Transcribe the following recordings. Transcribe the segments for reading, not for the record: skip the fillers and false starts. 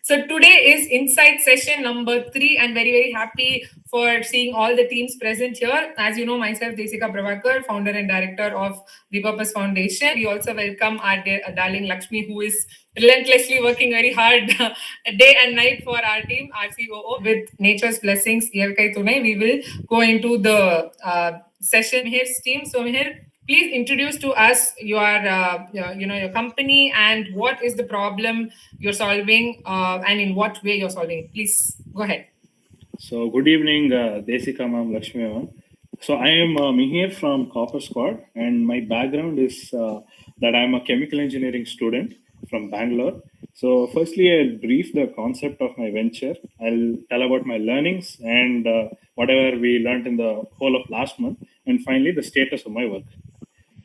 So today is Insight session number 3, and very happy for seeing all the teams present here. As you know, myself, Desika Prabhakar, founder and director of The Purpose Foundation. We also welcome our darling Lakshmi, who is relentlessly working very hard day and night for our team, our COO. With nature's blessings, Iyalkai Tunai, we will go into the session. Here's team. So here, please introduce to us your company and what is the problem you're solving and in what way you're solving it. Please go ahead. So good evening, Desika Ma'am, Lakshmi Ma'am. So I am Mihir from Copper Squad, and my background is that I'm a chemical engineering student from Bangalore. So firstly, I'll brief the concept of my venture. I'll tell about my learnings and whatever we learned in the whole of last month, and finally the status of my work.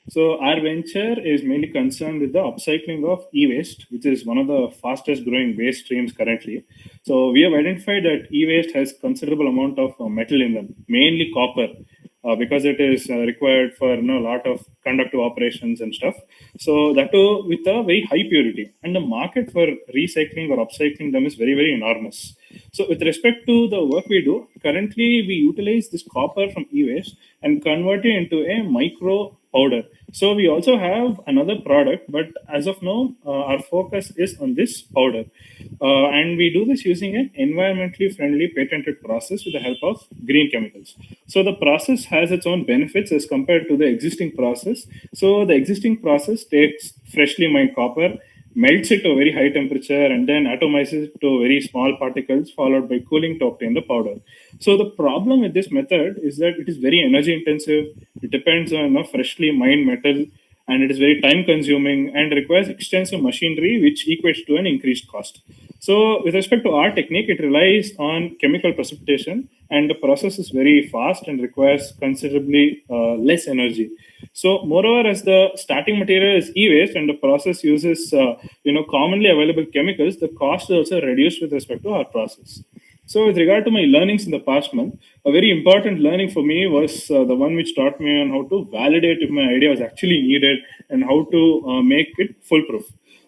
So our venture is mainly concerned with the upcycling of e-waste, which is one of the fastest growing waste streams currently. So we have identified that e-waste has considerable amount of metal in them, mainly copper, because it is required for a lot of conductive operations and stuff. So that too with a very high purity, and the market for recycling or upcycling them is very enormous. So with respect to the work we do, currently we utilize this copper from e-waste and convert it into a micro powder. So we also have another product, but as of now, our focus is on this powder, and we do this using an environmentally friendly patented process with the help of green chemicals. So the process has its own benefits as compared to the existing process. So the existing process takes freshly mined copper, melts it to a very high temperature, and then atomizes it to very small particles, followed by cooling to obtain the powder. So the problem with this method is that it is very energy intensive. It depends on freshly mined metal, and it is very time consuming and requires extensive machinery, which equates to an increased cost. So with respect to our technique, it relies on chemical precipitation, and the process is very fast and requires considerably less energy. So moreover, as the starting material is e-waste and the process uses commonly available chemicals, the cost is also reduced with respect to our process. So with regard to my learnings in the past month, a very important learning for me was the one which taught me on how to validate if my idea was actually needed and how to make it foolproof.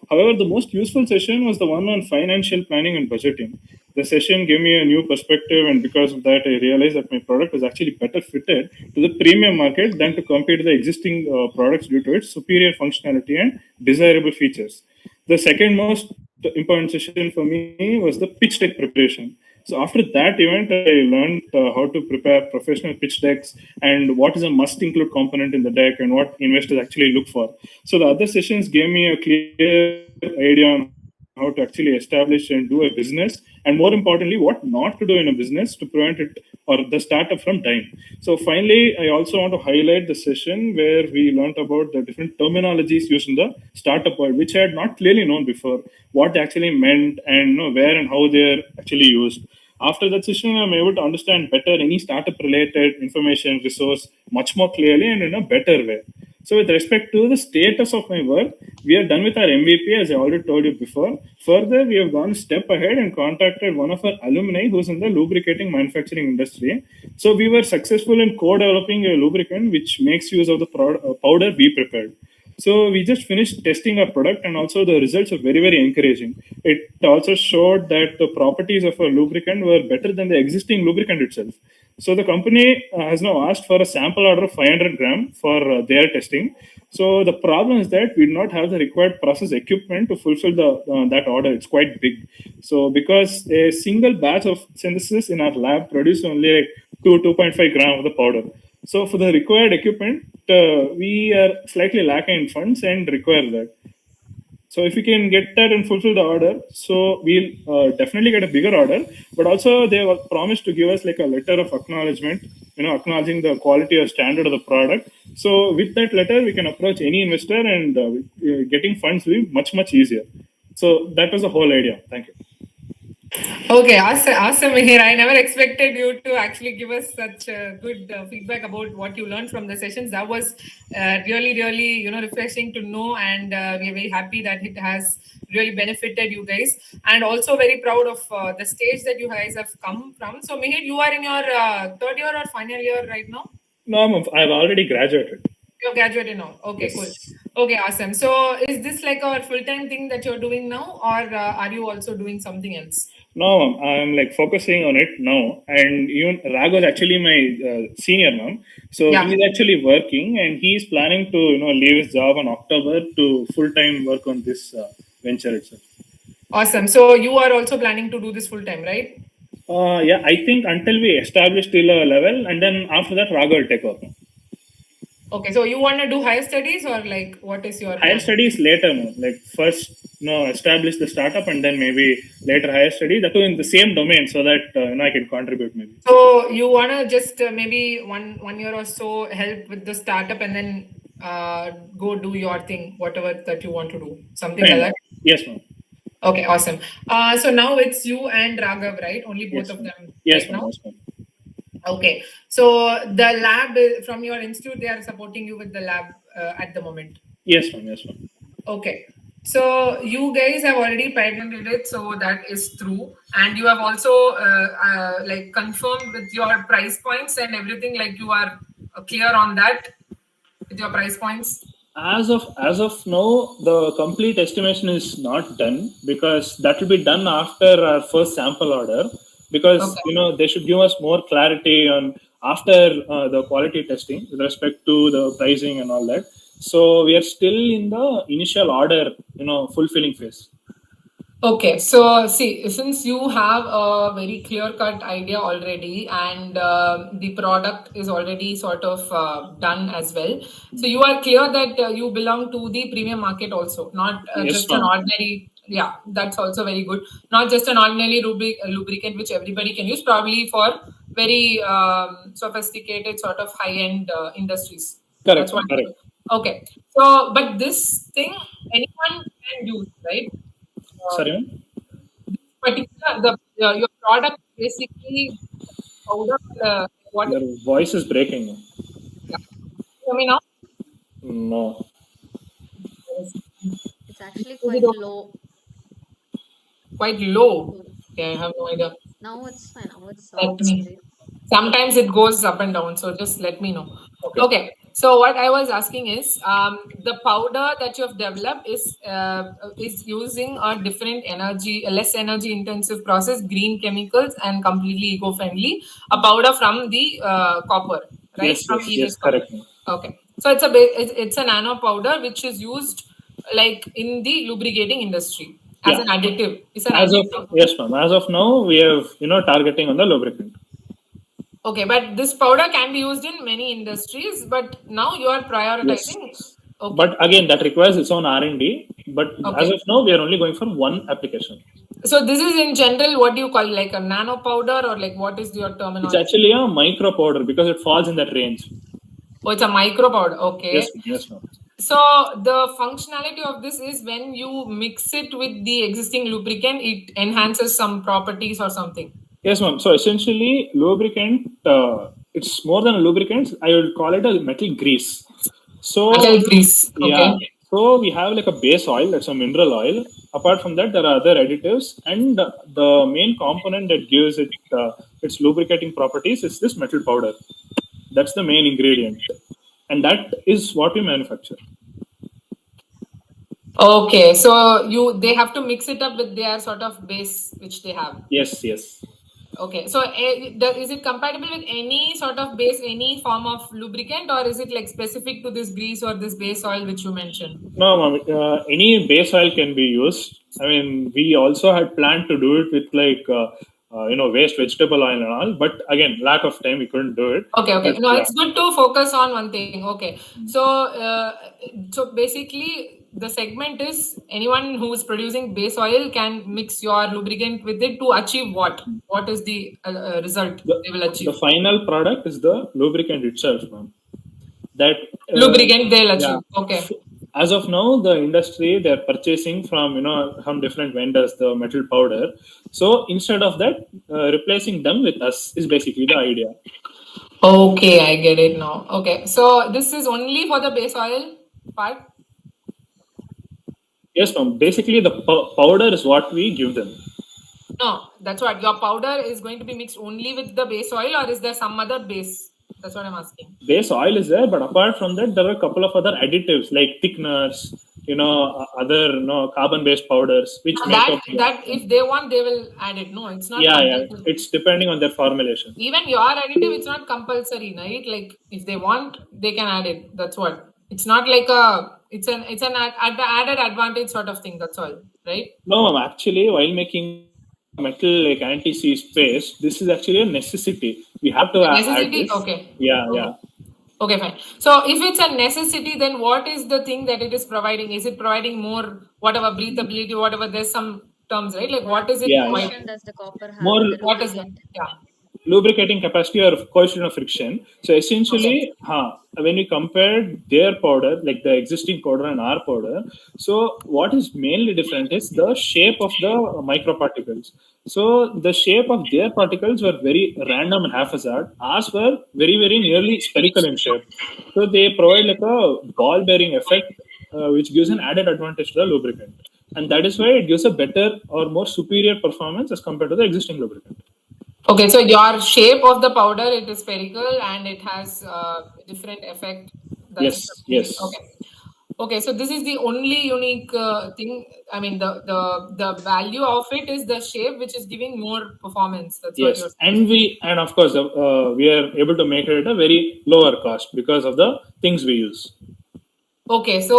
However, the most useful session was the one on financial planning and budgeting. The session gave me a new perspective, and because of that, I realized that my product was actually better fitted to the premium market than to compete with the existing products due to its superior functionality and desirable features. The second most important session for me was the pitch deck preparation. So after that event, I learned how to prepare professional pitch decks and what is a must include component in the deck and what investors actually look for. So the other sessions gave me a clear idea on how to actually establish and do a business, and more importantly, what not to do in a business to prevent it or the startup from dying. So finally, I also want to highlight the session where we learned about the different terminologies used in the startup world, which I had not clearly known before, what they actually meant and where and how they are actually used. After that session, I'm able to understand better any startup related information resource much more clearly and in a better way. So with respect to the status of my work, we are done with our MVP, as I already told you before. Further, we have gone a step ahead and contacted one of our alumni who's in the lubricating manufacturing industry. So we were successful in co-developing a lubricant which makes use of the powder we prepared. So we just finished testing our product, and also the results are very encouraging. It also showed that the properties of a lubricant were better than the existing lubricant itself. So the company has now asked for a sample order of 500 gram for their testing. So the problem is that we do not have the required process equipment to fulfill the that order. It's quite big. So because a single batch of synthesis in our lab produces only like 2.5 gram of the powder. So for the required equipment, we are slightly lacking in funds and require that. So if we can get that and fulfill the order, so we'll definitely get a bigger order. But also they were promised to give us like a letter of acknowledgement, acknowledging the quality or standard of the product. So with that letter, we can approach any investor, and getting funds will be much easier. So that was the whole idea. Thank you. Okay, awesome, Mihir. I never expected you to actually give us such good feedback about what you learned from the sessions. That was really, refreshing to know, and we are very happy that it has really benefited you guys, and also very proud of the stage that you guys have come from. So, Mihir, you are in your third year or final year right now? No, I've already graduated. You're graduated now. Okay, cool. Yes. Okay, awesome. So is this like a full-time thing that you're doing now, or are you also doing something else? No, ma'am, I'm like focusing on it now. And even Raghu is actually my senior, ma'am. So Yeah. he's actually working, and he's planning to leave his job in October to full time work on this venture itself. Awesome. So you are also planning to do this full-time, right? Yeah, I think until we establish till a level, and then after that, Raghu will take over. Okay, so you want to do higher studies, or like what is your Higher plan? studies later, no? Like first, establish the startup, and then maybe later higher studies. That too in the same domain, so that I can contribute maybe. So you want to just maybe one year or so help with the startup, and then go do your thing, whatever that you want to do, something like Fine. that. Yes, ma'am. Okay, awesome. So now it's you and Raghav, right? Only both Yes, of ma'am. them Yes, right ma'am. now. Yes, ma'am. Okay, so the lab from your institute, they are supporting you with the lab at the moment. Yes, ma'am. Yes, ma'am. Okay. So you guys have already patented it, so that is true. And you have also like confirmed with your price points and everything, like you are clear on that with your price points. As of now, the complete estimation is not done because that will be done after our first sample order. Because Okay. they should give us more clarity on after the quality testing with respect to the pricing and all that. So we are still in the initial order, fulfilling phase. Okay, so see, since you have a very clear-cut idea already, and the product is already sort of done as well, so you are clear that you belong to the premium market also, not Yes, just an ma'am. ordinary. Yeah, that's also very good. Not just an ordinary lubricant which everybody can use, probably for very sophisticated sort of high-end industries. That's Correct, what. ma'am. Correct. Okay, so but this thing anyone can use, right? Sorry, ma'am. Particular your product basically powder what Your voice is breaking, ma'am. yeah. Hear me now? No. Is It's actually it quite low. quite low? So Okay, I have no idea. now it's fine. Now it Let sounds me. great. Sometimes it goes up and down, so just let me know. Okay. Okay, so what I was asking is, the powder that you have developed is using a different energy, a less energy intensive process, green chemicals, and completely eco-friendly. A powder from the copper, right? Yes, From yes, yes. EVS copper. Correct, ma'am. Okay, so it's a nano powder which is used like in the lubricating industry as Yeah. an additive. It's an As of additive. yes, ma'am. As of now, we have targeting on the lubricant. Okay, but this powder can be used in many industries, but now you are Yes. prioritizing. Okay, But again, that requires its own R&D. But as okay. of now, we are only going for one application. So this is in general what do you call, like a nano powder, or like what is your It's terminology? actually a micro powder because it falls in that range. Oh, it's a micro powder. Yes, Okay. ma'am. Yes, ma'am. So the functionality of this is when you mix it with the existing lubricant, it enhances some properties or something. Yes, ma'am. So essentially, lubricant. It's more than a lubricant. I would call it a metal grease. So Metal grease. yeah. Okay. So we have like a base oil. That's a mineral oil. Apart from that, there are other additives, and the main component that gives it its lubricating properties is this metal powder. That's the main ingredient, and that is what we manufacture. Okay. So they have to mix it up with their sort of base which they have. Yes, yes. Okay, so is it compatible with any sort of base, any form of lubricant, or is it like specific to this grease or this base oil which you mentioned? No, ma'am, any base oil can be used. I mean, we also had planned to do it with like waste vegetable oil and all, but again, lack of time, we couldn't do it. Okay, okay. But No, yeah, it's good to focus on one thing. Okay, so basically, the segment is anyone who is producing base oil can mix your lubricant with it to achieve what? What is the result the, they will the achieve? final product is the lubricant itself, ma'am. That Lubricant they'll yeah. achieve. Okay. As of now, the industry they're purchasing from different vendors the metal powder. So instead of that, replacing them with us is basically the idea. Okay, I get it now. Okay, so this is only for the base oil part? Yes, ma'am. Basically, the powder is what we give them. No, that's what your powder is going to be mixed only with the base oil, or is there some other base That's what I'm asking. Base oil is there, but apart from that, there are a couple of other additives like thickeners, other carbon-based powders which make up. That if they want, they will add it. No, it's not Yeah, compulsory. it's depending on their formulation. Even your additive, it's not compulsory, right? Like if they want, they can add it. That's what. It's not like it's an added advantage sort of thing. That's all, right? No, ma'am. Actually, while making metal like anti-seize paste, this is actually a necessity. We have to add Necessity. this. Okay. Yeah. Okay, fine. So if it's a necessity, then what is the thing that it is providing? Is it providing more whatever breathability, whatever? There's some terms, right? Like what is it? Yeah. Coefficient does the copper have More- in the What is that? lubricant? Yeah. Lubricating capacity or coefficient of friction. So essentially, when we compare their powder, like the existing powder and our powder, so what is mainly different is the shape of the microparticles. So the shape of their particles were very random and haphazard. Ours were very, very nearly spherical in shape. So they provide like a ball bearing effect, which gives an added advantage to the lubricant. And that is why it gives a better or more superior performance as compared to the existing lubricant. Okay, so your shape of the powder, it is spherical and it has different effect. Yes. Okay, so this is the only unique thing. I mean, the value of it is the shape, which is giving more performance. That's what you're Yes, and of course we are able to make it at a very lower cost because of the things we use. Okay, so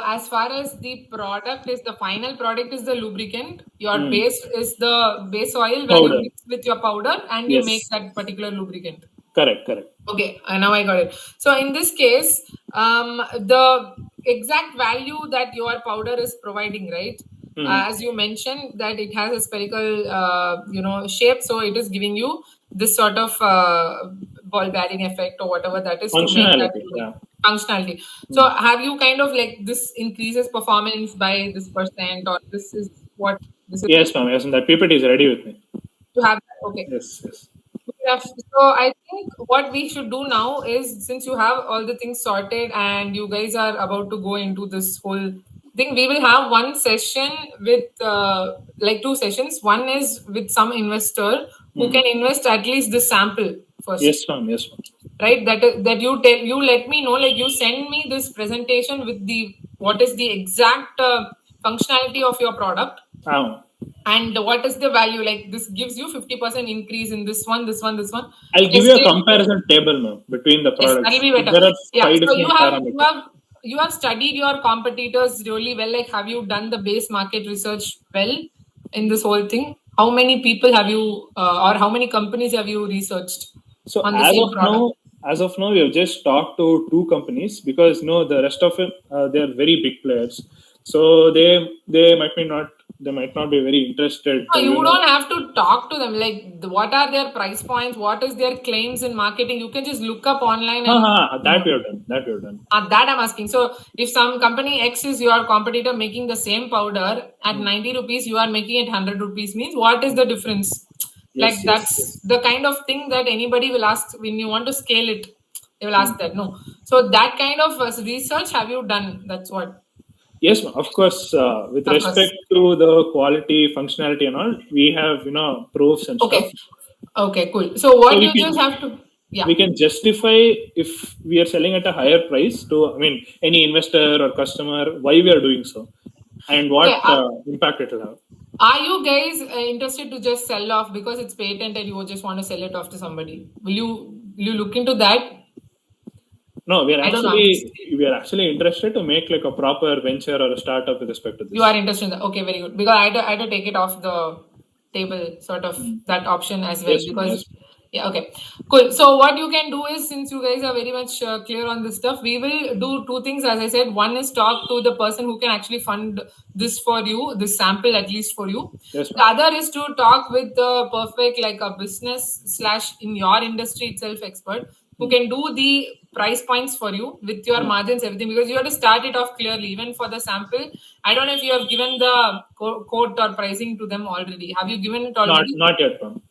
as far as the product is, the final product is the lubricant. Your base is the base oil where Powder. you mix with your powder and you Yes. make that particular lubricant. Correct. Okay, now I got it. So in this case, the exact value that your powder is providing, right? As you mentioned that it has a spherical, shape, so it is giving you this sort of ball bearing effect or whatever that is to make that Functionality, yeah. functionality. So have you kind of like this increases performance by this percent, or this is what this is? Yes, ma'am. Yes, and that PPT is ready with me. To have that. Okay. Yes. Yeah, so I think what we should do now is, since you have all the things sorted and you guys are about to go into this whole thing, we will have one session with like 2 sessions. One is with some investor who can invest at least this sample first. Yes, ma'am. Right, that you let me know, like you send me this presentation with what is the exact functionality of your product. And what is the value? Like this gives you 50% increase in this one. I'll give you a comparison table, ma'am, between the products. Yes, that'll be better. There are 5 So different parameters. you have studied your competitors really well. Like, have you done the base market research well in this whole thing? How many people have you, or how many companies have you researched? So on the same product? as of now, we have just talked to 2 companies because the rest of it they are very big players. So they might not be very interested. No, you don't have to talk to them. Like, what are their price points? What is their claims in marketing? You can just look up online. And that we have done. That I'm asking. So, if some company X is your competitor making the same powder at 90 rupees, you are making it 100 rupees, means what is the difference? That's the kind of thing that anybody will ask when you want to scale it. They will ask that. No. So, that kind of research have you done? That's what. Yes, of course. With respect to the quality, functionality, and all, we have proofs and stuff. Okay, cool. So what you just have to, we can justify if we are selling at a higher price to, any investor or customer why we are doing so, and what impact it will have. Are you guys interested to just sell off because it's patent and you just want to sell it off to somebody? Will you look into that? No, we are actually interested to make like a proper venture or a startup with respect to this. You are interested in that. Okay, very good. Because I had to take it off the table, sort of that option as well. Yeah, okay, cool. So what you can do is, since you guys are very much clear on this stuff, we will do 2 things. As I said, one is talk to the person who can actually fund this for you, this sample at least for you. Yes, the other is to talk with the perfect, like a business / in your industry itself expert who can do the price points for you with your margins, everything, because you have to start it off clearly. Even for the sample, I don't know if you have given the quote or pricing to them already. Have you given it already? Not yet, ma'am.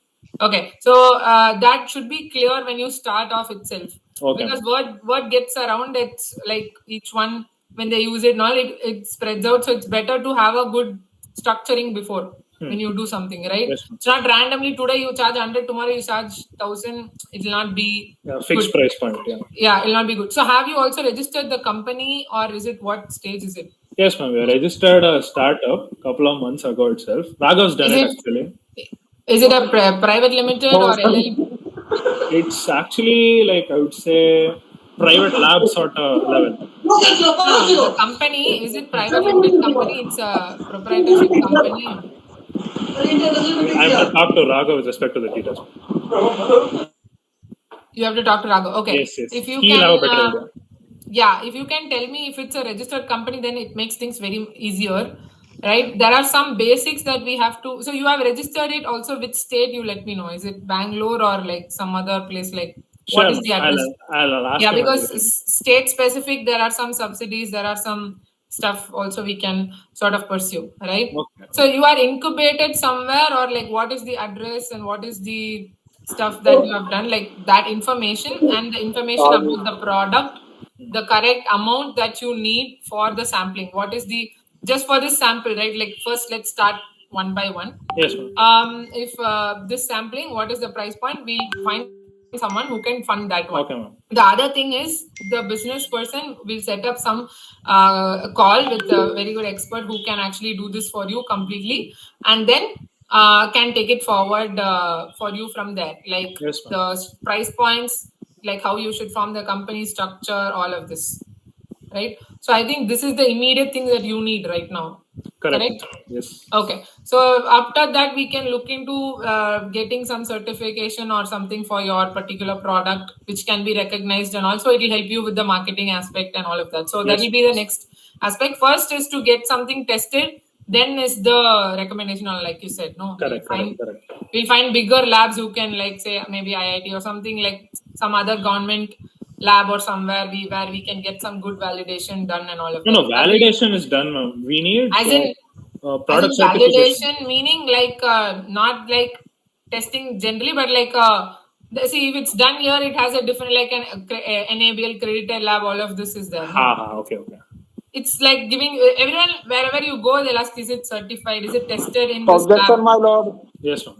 Okay, so that should be clear when you start off itself. Okay. Because word gets around. It's like each one, when they use it, it spreads out. So it's better to have a good structuring before. when you do something, right? Yes, ma'am. It's not randomly today you charge 100, tomorrow you charge 1,000. It will not be Fixed good. price point. Yeah. Yeah, it will not be good. So have you also registered the company, or is it, what stage is it? Yes, ma'am. We registered a startup a couple of months ago itself. Raghav's done Is it it actually. is it a private limited or LLP? It's actually like I would say private lab sort of level. No, the company, is it private limited company? It's a proprietorship company. I have to talk to Raghav with respect to the details. You have to talk to Raghav. Okay. Yes, yes. If you He'll can, have a better idea. yeah, if you can tell me if it's a registered company, then it makes things very easier, right? There are some basics that we have to. So you have registered it also. Which state? You let me know. Is it Bangalore or like some other place? Like Sure, what is the address? I'll ask Yeah, him because everything. state specific, there are some subsidies. There are some stuff also we can sort of pursue, right? Okay. So you are incubated somewhere, or like what is the address and what is the stuff that you have done, like that information and the information about the product, the correct amount that you need for the sampling. What is the, just for this sample, right? Like first let's start one by one. Yes, ma'am. If this sampling, what is the price point? We'll find someone who can fund that one. Okay, ma'am. The other thing is the business person will set up some call with a very good expert who can actually do this for you completely, and then can take it forward for you from there, like Yes, ma'am. the price points, like how you should form the company structure, all of this, right? So I think this is the immediate thing that you need right now. Correct? Yes. Okay. So after that, we can look into getting some certification or something for your particular product, which can be recognized, and also it will help you with the marketing aspect and all of that. So that will be the next aspect. First is to get something tested. Then is the recommendation, or like you said, no. Correct. We'll find bigger labs who can, like, say maybe IIT or something, like some other government lab or somewhere where we can get some good validation done and all of that. No, validation is done, ma'am. We need as in product validation, certification. meaning like not like testing generally, but like see, if it's done here, it has a different, like an NABL credited lab. All of this is there. Okay. It's like giving everyone, wherever you go, they'll ask, is it certified? Is it tested in this Objection, lab? my lord. Yes, ma'am.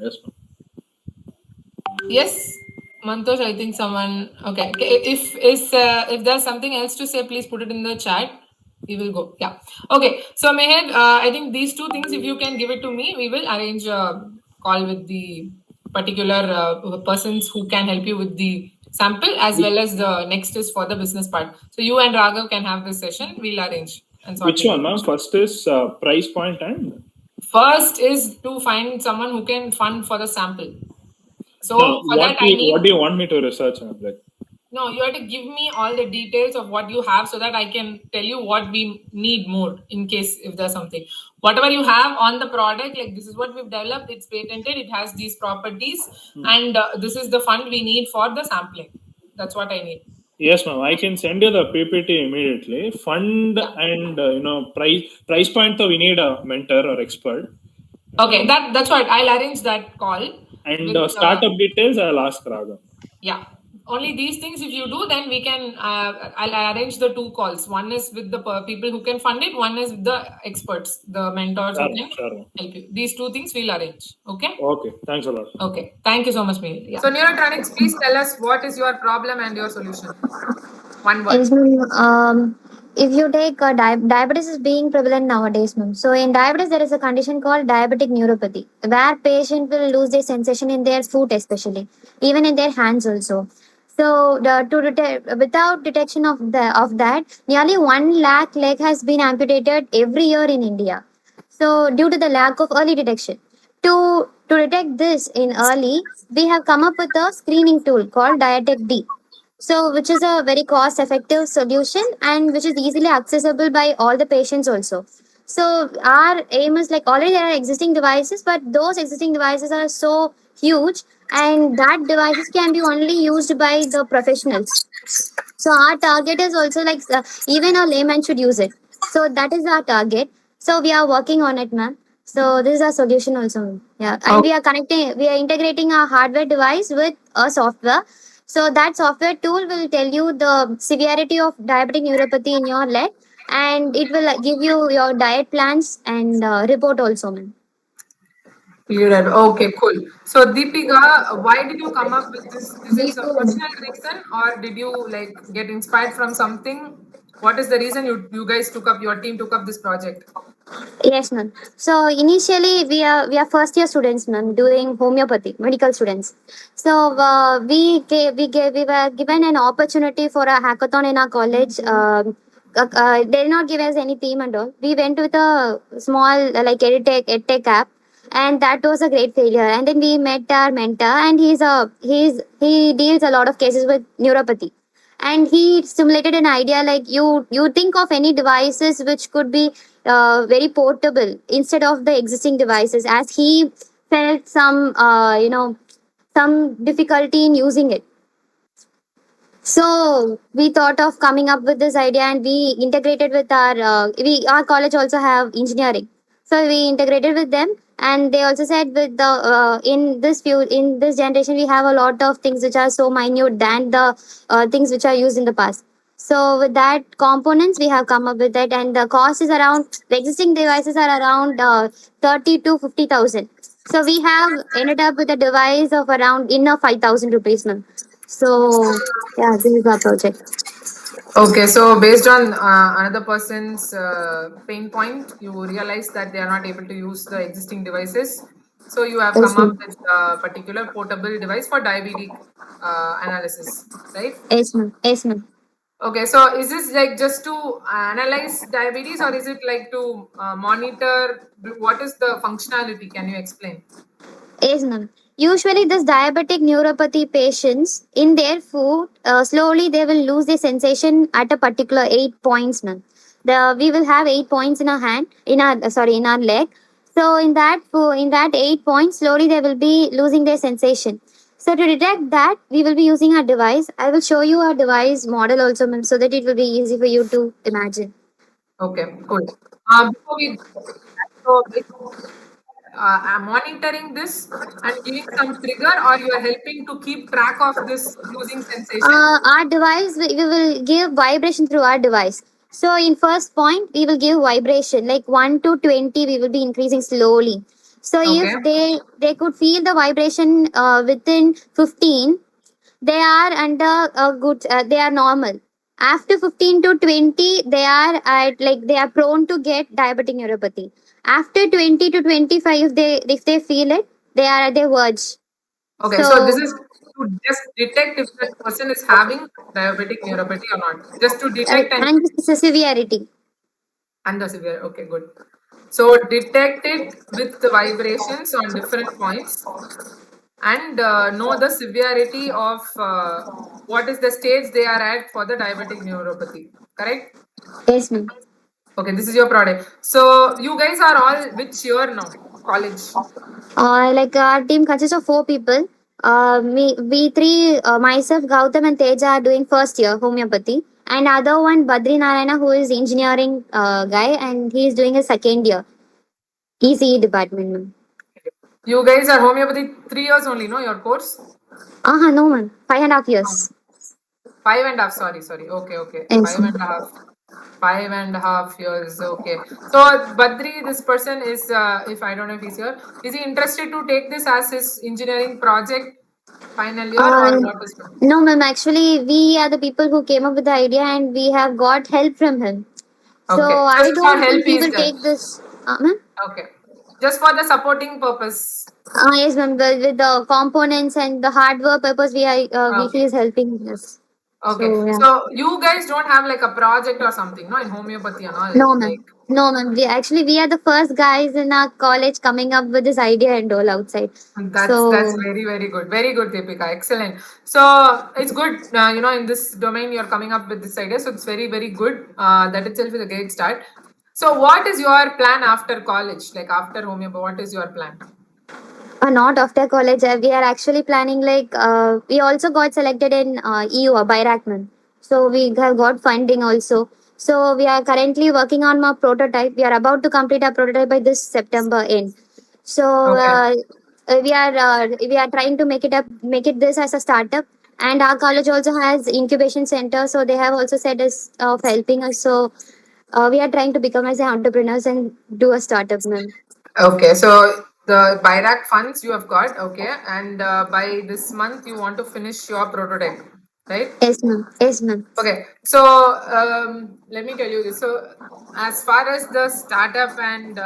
Yes, Mantosh, I think someone. Okay. If there's something else to say, please put it in the chat. We will go. Yeah. Okay. So Meher, I think these two things, if you can give it to me, we will arrange a call with the particular persons who can help you with the sample, as well as the next is for the business part. So you and Raghav can have this session. We'll arrange and sort. Which one, ma'am? First is price point and. First is to find someone who can fund for the sample. So for what that, I need. What do you want me to research, ma'am? Like. No, you have to give me all the details of what you have so that I can tell you what we need more in case if there's something. Whatever you have on the product, like this is what we've developed, it's patented, it has these properties, and this is the fund we need for the sampling. That's what I need. Yes, ma'am. I can send you the PPT immediately. Fund and price point. So we need a mentor or expert. Okay, that's what I'll arrange that call. And startup details, I'll ask Raghav. Yeah. Only these things, if you do, then we can, I'll arrange the two calls. One is with the people who can fund it. One is with the experts, the mentors who can help you. These two things we'll arrange. Okay? Okay. Thanks a lot. Okay. Thank you so much, Mihir. Yeah. So Neurotronics, please tell us what is your problem and your solution. One word. Yes, ma'am. If you take diabetes is being prevalent nowadays, ma'am. So in diabetes, there is a condition called diabetic neuropathy, where patient will lose their sensation in their foot, especially, even in their hands also. So without detection of that, nearly 1 lakh leg has been amputated every year in India. So due to the lack of early detection, to detect this in early, we have come up with a screening tool called Diatec D. So, which is a very cost effective solution and which is easily accessible by all the patients also. So, our aim is like already there are existing devices, but those existing devices are so huge and that devices can be only used by the professionals. So, our target is also like even a layman should use it. So, that is our target. So, we are working on it, ma'am. So, this is our solution also. Yeah. And we are integrating a hardware device with a software. So that software tool will tell you the severity of diabetic neuropathy in your leg, and it will give you your diet plans and report also, ma'am. Okay, cool. So Deepika, why did you come up with this? Is it some personal reason or did you like get inspired from something? What is the reason you guys took up, your team took up this project? Yes, ma'am. So initially we are first year students, ma'am, doing homeopathy, medical students. So we were given an opportunity for a hackathon in our college. They did not give us any theme and all. We went with a small like edtech app, and that was a great failure. And then we met our mentor, and he deals a lot of cases with neuropathy, and he stimulated an idea like you think of any devices which could be very portable instead of the existing devices, as he felt some some difficulty in using it. So we thought of coming up with this idea, and we integrated with our college also have engineering, so we integrated with them, and they also said with the in this generation we have a lot of things which are so minute than the things which are used in the past. So with that components we have come up with it, and the cost is around, the existing devices are around 30 to 50,000. So we have ended up with a device of around inner 5,000 rupees, ma'am. So yeah, this is our project. Okay, so based on another person's pain point, you realize that they are not able to use the existing devices. So you have Yes, come up ma'am. with a particular portable device for diabetic analysis, right? Yes, ma'am. Yes, ma'am. Okay, so is this like just to analyze diabetes or is it like to monitor? What is the functionality? Can you explain? Yes, ma'am. Usually, this diabetic neuropathy patients in their food, slowly they will lose their sensation at a particular 8 points, ma'am. We will have 8 points in our hand, in our in our leg. So in that 8 points, slowly they will be losing their sensation. So to detect that, we will be using our device. I will show you our device model also, ma'am, so that it will be easy for you to imagine. Okay, cool. Before we so monitoring this and giving some trigger, or you are helping to keep track of this losing sensation? Our device, we will give vibration through our device. So in first point we will give vibration like 1 to 20, we will be increasing slowly. So if Okay. they could feel the vibration within 15, they are under a good they are normal. After 15 to 20, they are at like they are prone to get diabetic neuropathy. After 20 to 25, if they feel it, they are at their verge. Okay, so this So is to just detect if that person is having diabetic neuropathy or not. Just to detect and and this is a severity. the severe. Okay, good. So detect it with the vibrations on different points and know the severity of what is the stage they are at for the diabetic neuropathy. Correct? Yes, ma'am. Okay, this is your product. So you guys are all which year now? College. Like our team consists of 4 people. We three, myself, Gautam, and Teja are doing first year homeopathy, and other one Badri Narayana, who is engineering guy, and he is doing a second year ECE department. Ma'am. You guys are homeopathy 3 years only, no? Your course? No, man, 5.5 years. No. 5.5. Sorry. Okay. Yes, Five and ma'am. a half. 5.5 years. Okay. So Badri, this person is, if I don't know if he's here, is he interested to take this as his engineering project final year Uh, or what is it? no, ma'am. Actually, we are the people who came up with the idea, and we have got help from him. So Okay. I Just for don't help think he he is will there. take this. Ma'am? Okay. Just for the supporting purpose. Yes, ma'am. With the components and the hardware purpose, he Okay. is helping us. Okay. So yeah. So you guys don't have like a project or something, no, in homeopathy and all. No, Like ma'am. No, ma'am. We are the first guys in our college coming up with this idea and all outside. that's So very good, Deepika. Excellent. So it's good, in this domain you're coming up with this idea. So it's very good. That itself is a great start. So what is your plan after college? Like after homeopathy, what is your plan? not after college. We are actually planning like we also got selected in EU BIRAC, ma'am. So we have got funding also. So we are currently working on my prototype. We are about to complete our prototype by this September end. So Okay. we are trying to make it this as a startup, and our college also has incubation center, so they have also said us of helping us. So we are trying to become as entrepreneurs and do a startup, ma'am. Okay. So The BIRAC funds you have got, okay, and by this month you want to finish your prototype, right? Yes, ma'am. Yes, ma'am. Okay, so let me tell you this. So, as far as the startup and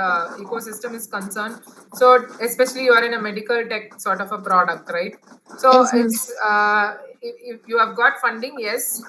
ecosystem is concerned, so especially you are in a medical tech sort of a product, right? So Yes, ma'am. it's if you have got funding, yes,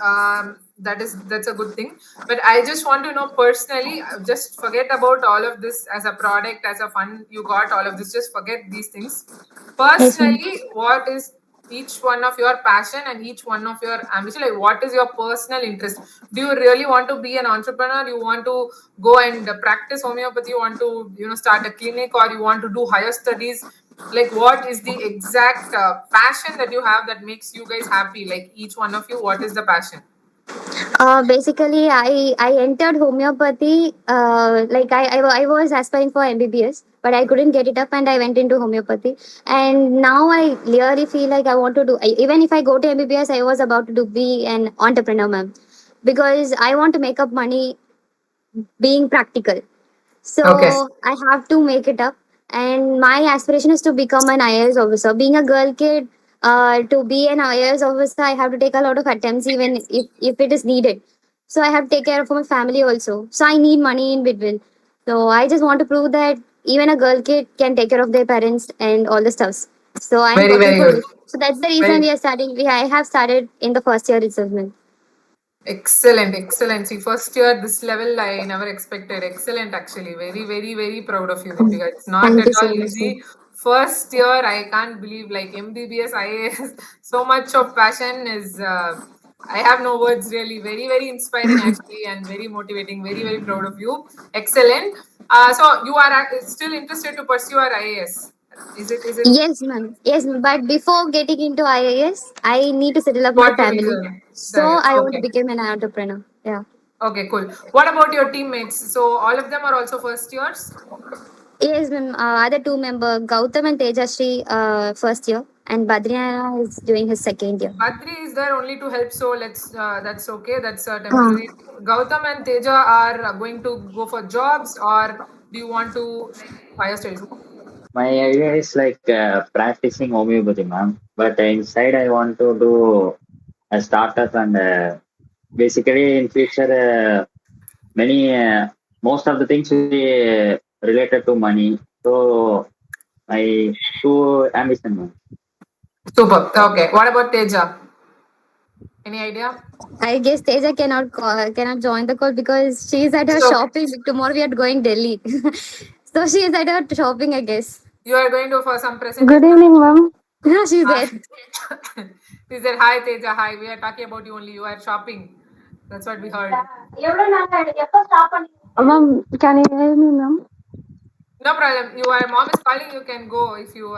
that's a good thing. But I just want to know personally, just forget about all of this as a product, as a fund you got all of this. Just forget these things. Yes, ma'am. Personally, what is each one of your passion and each one of your ambition? Like, what is your personal interest? Do you really want to be an entrepreneur? You want to go and practice homeopathy? You want to, start a clinic, or you want to do higher studies? Like, what is the exact passion that you have that makes you guys happy? Like, each one of you, what is the passion? Basically, I entered homeopathy. I was aspiring for MBBS, but I couldn't get it up, and I went into homeopathy. And now I really feel like I want to do. Even if I go to MBBS, I was about to be an entrepreneur, ma'am, because I want to make up money being practical. So Okay. I have to make it up. And my aspiration is to become an IAS officer. Being a girl kid, to be an IAS officer, I have to take a lot of attempts, even if it is needed. So I have to take care of my family also. So I need money in between. So I just want to prove that even a girl kid can take care of their parents and all the stuffs. So I'm Very, working very for good. it. So that's the reason Very we are starting. I have started in the first year itself, ma'am. excellent, excellent. See, first year, this level I never expected. Excellent, actually. Very, very, very proud of you, Deepika. It's not Thank at you so all much, ma'am. easy. First year, I can't believe, like MBBS, IAS, so much of passion is. I have no words, really. Very, very inspiring, actually, and very motivating. Very, very proud of you. Excellent. So you are still interested to pursue your IAS? Is it? Is it? Yes, ma'am. Yes, ma'am. But before getting into IAS, I need to settle up my What you need family. to? So I want to Okay. become an entrepreneur. Yeah. Okay, cool. What about your teammates? So all of them are also first years? Yes, ma'am. Other two member Gautam and Tejashree, first year, and Badriana is doing his second year. Badri is there only to help, so that's okay. That's Uh, temporary. Gautam and Teja are going to go for jobs, or do you want to like higher studies? My idea is like practicing homeopathy, ma'am. But inside, I want to do a startup and basically in future, many most of the things will be related to money. So my two ambition, ma'am. Super. Okay. What about Teja? Any idea? I guess Teja cannot join the call because she's at her So shopping. Tomorrow we are going Delhi, so she is at her shopping. I guess. you are going to for some Good presentation. evening, ma'am. She's Ah, there. he said, "Hi Teja, hi. We are talking about you only. You are shopping. That's what we heard." Ma'am, can you hear me, ma'am? No problem. Your mom is calling. You can go if you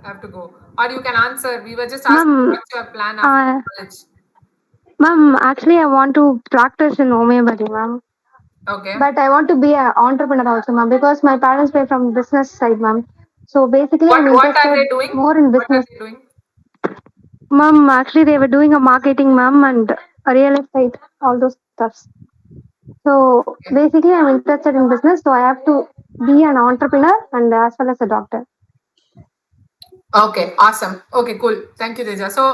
have to go, or you can answer. We were just asking Ma'am, what's your plan after college. ma'am, actually, I want to practice in homeopathy, ma'am. Okay. But I want to be an entrepreneur also, ma'am, because my parents were from business side, ma'am. So basically, I'm What are they interested doing? more in What are business. they doing? Ma'am, actually, they were doing a marketing, ma'am, and a real estate, all those stuffs. So Okay. basically, I'm interested in business, so I have to be an entrepreneur and as well as a doctor. Okay, awesome. Okay, cool. Thank you, Teja. So,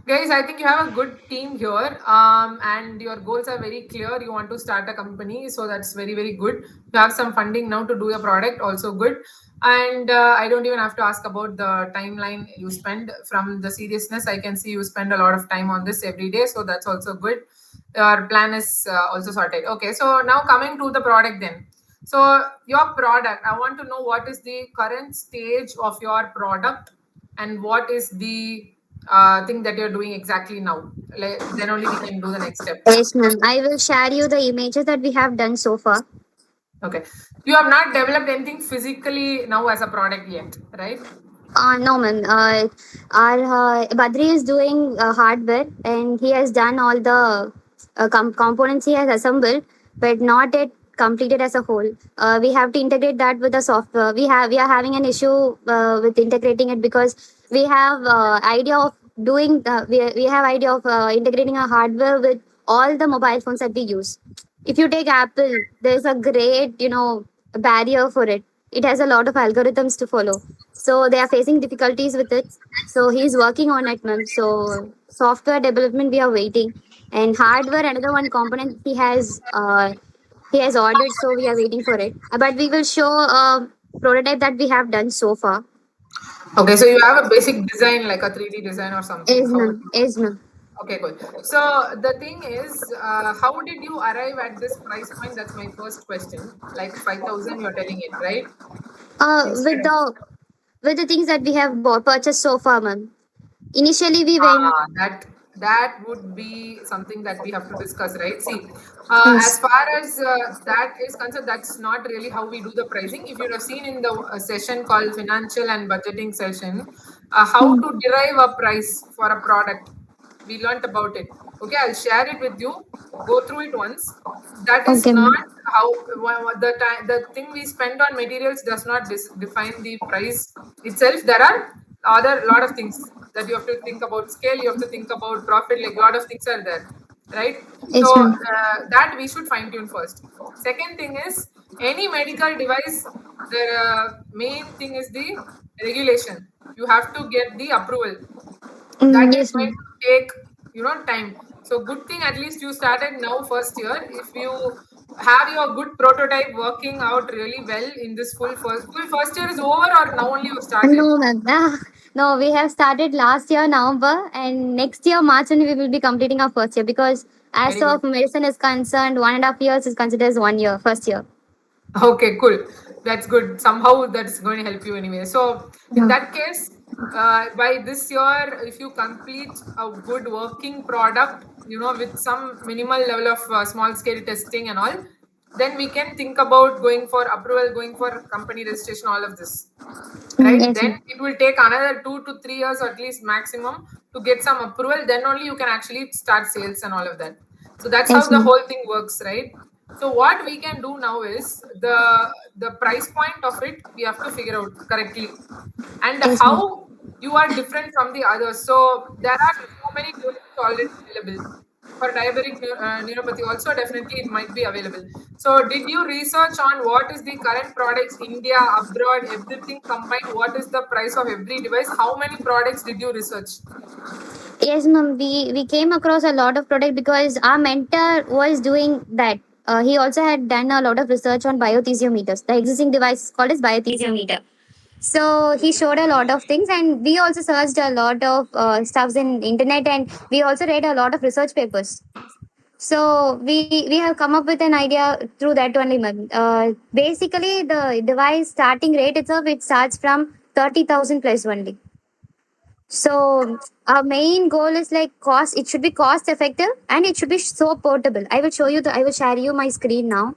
guys, I think you have a good team here, and your goals are very clear. You want to start a company, so that's very, very good. You have some funding now to do your product, also good. And I don't even have to ask about the timeline you spend. From the seriousness, I can see you spend a lot of time on this every day, so that's also good. Your plan is also sorted. Okay, so now coming to the product then. So your product, I want to know what is the current stage of your product and what is the thing that you're doing exactly now. Like, then only we can do the next step. Yes, ma'am. I will share you the images that we have done so far. Okay. You have not developed anything physically now as a product yet, right? No, ma'am. Our Badri is doing hardware, and he has done all the components he has assembled, but not yet completed as a whole. We have to integrate that with the software. We are having an issue with integrating it because we have idea of doing. We have idea of integrating a hardware with all the mobile phones that we use. If you take Apple, there's a great barrier for it. It has a lot of algorithms to follow. So they are facing difficulties with it. So he's working on it, ma'am. So software development, we are waiting. And hardware, another one component he has ordered, so we are waiting for it. But we will show a prototype that we have done so far. Okay, so you have a basic design, like a 3D design or something. Is ma'am. Is ma'am. Okay, cool. So the thing is, how did you arrive at this price point? That's my first question. Like 5,000, you're telling it, right? With the things that we have purchased so far, ma'am. Initially, we went. That would be something that we have to discuss, right? See, Yes. as far as that is concerned, that's not really how we do the pricing. If you have seen in the session called financial and budgeting session, how to derive a price for a product, we learned about it. Okay, I'll share it with you. Go through it once. That is Okay, not ma'am. how the thing we spend on materials does not define the price itself. There are other lot of things that you have to think about. Scale, you have to think about profit. Like a lot of things are there, right? Yes, So ma'am. that we should fine tune first. Second thing is any medical device. The main thing is the regulation. You have to get the approval. That is Yes, going ma'am. to take time. So good thing at least you started now first year. If you have your good prototype working out really well in this full first year is over, or now only you started? No, ma'am. No, we have started last year, November, and next year, March, and we will be completing our first year because, as Very good. of medicine is concerned, 1.5 years is considered as 1 year, first year. Okay, cool. That's good. Somehow that's going to help you anyway. So in that case, by this year, if you complete a good working product, with some minimal level of small scale testing and all, then we can think about going for approval, going for company registration, all of this. Right? Yes, Then ma'am. it will take another 2 to 3 years at least maximum to get some approval. Then only you can actually start sales and all of that. So that's how Yes, the ma'am. whole thing works, right? So what we can do now is the price point of it we have to figure out correctly, and Yes, ma'am. how you are different from the others. So there are so many products already available. For diabetic neuropathy also definitely it might be available. So did you research on what is the current products, India, abroad, everything combined? What is the price of every device? How many products did you research? Yes, ma'am. We came across a lot of product because our mentor was doing that. He also had done a lot of research on biotheziometers. The existing device is called as biotheziometer. So he showed a lot of things, and we also searched a lot of stuffs in internet, and we also read a lot of research papers. So we have come up with an idea through that only, ma'am. Basically, the device starting rate itself it starts from 30,000 plus only. So our main goal is like cost. It should be cost effective and it should be so portable. I will show you I will share you my screen now.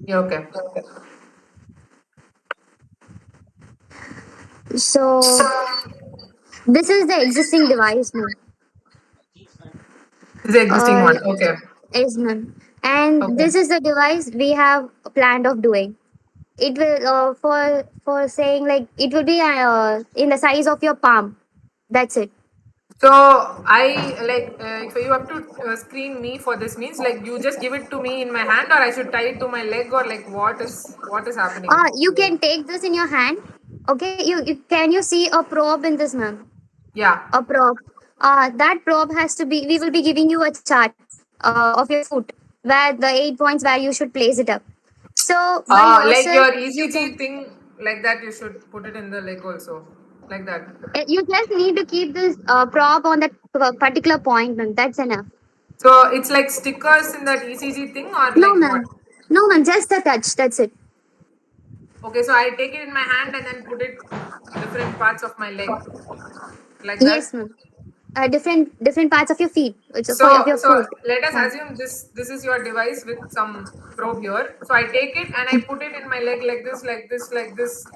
Yeah, okay. So this is the existing device, ma'am. This is the existing Uh, one. Okay. yes, ma'am. And Okay. this is the device we have planned of doing. It will for saying like it will be in the size of your palm. That's it. So I like if you have to screen me for this means like you just give it to me in my hand, or I should tie it to my leg, or like what is happening? You can take this in your hand. Okay, you can you see a probe in this, ma'am? Yeah. A probe. That probe has to be. We will be giving you a chart of your foot where the 8 points where you should place it up. So by Like yourself, your you ECG can. thing, like that. You should put it in the leg also, like that. You just need to keep this probe on that particular point, ma'am. That's enough. So it's like stickers in that ECG thing, or No, like what? ma'am. No, ma'am. Just a touch. That's it. Okay, so I take it in my hand and then put it different parts of my leg, like that. Yes, ma'am. Different parts of your feet. It's So, for of your so foot. let us assume this is your device with some probe here. So I take it and I put it in my leg like this, like this, like this.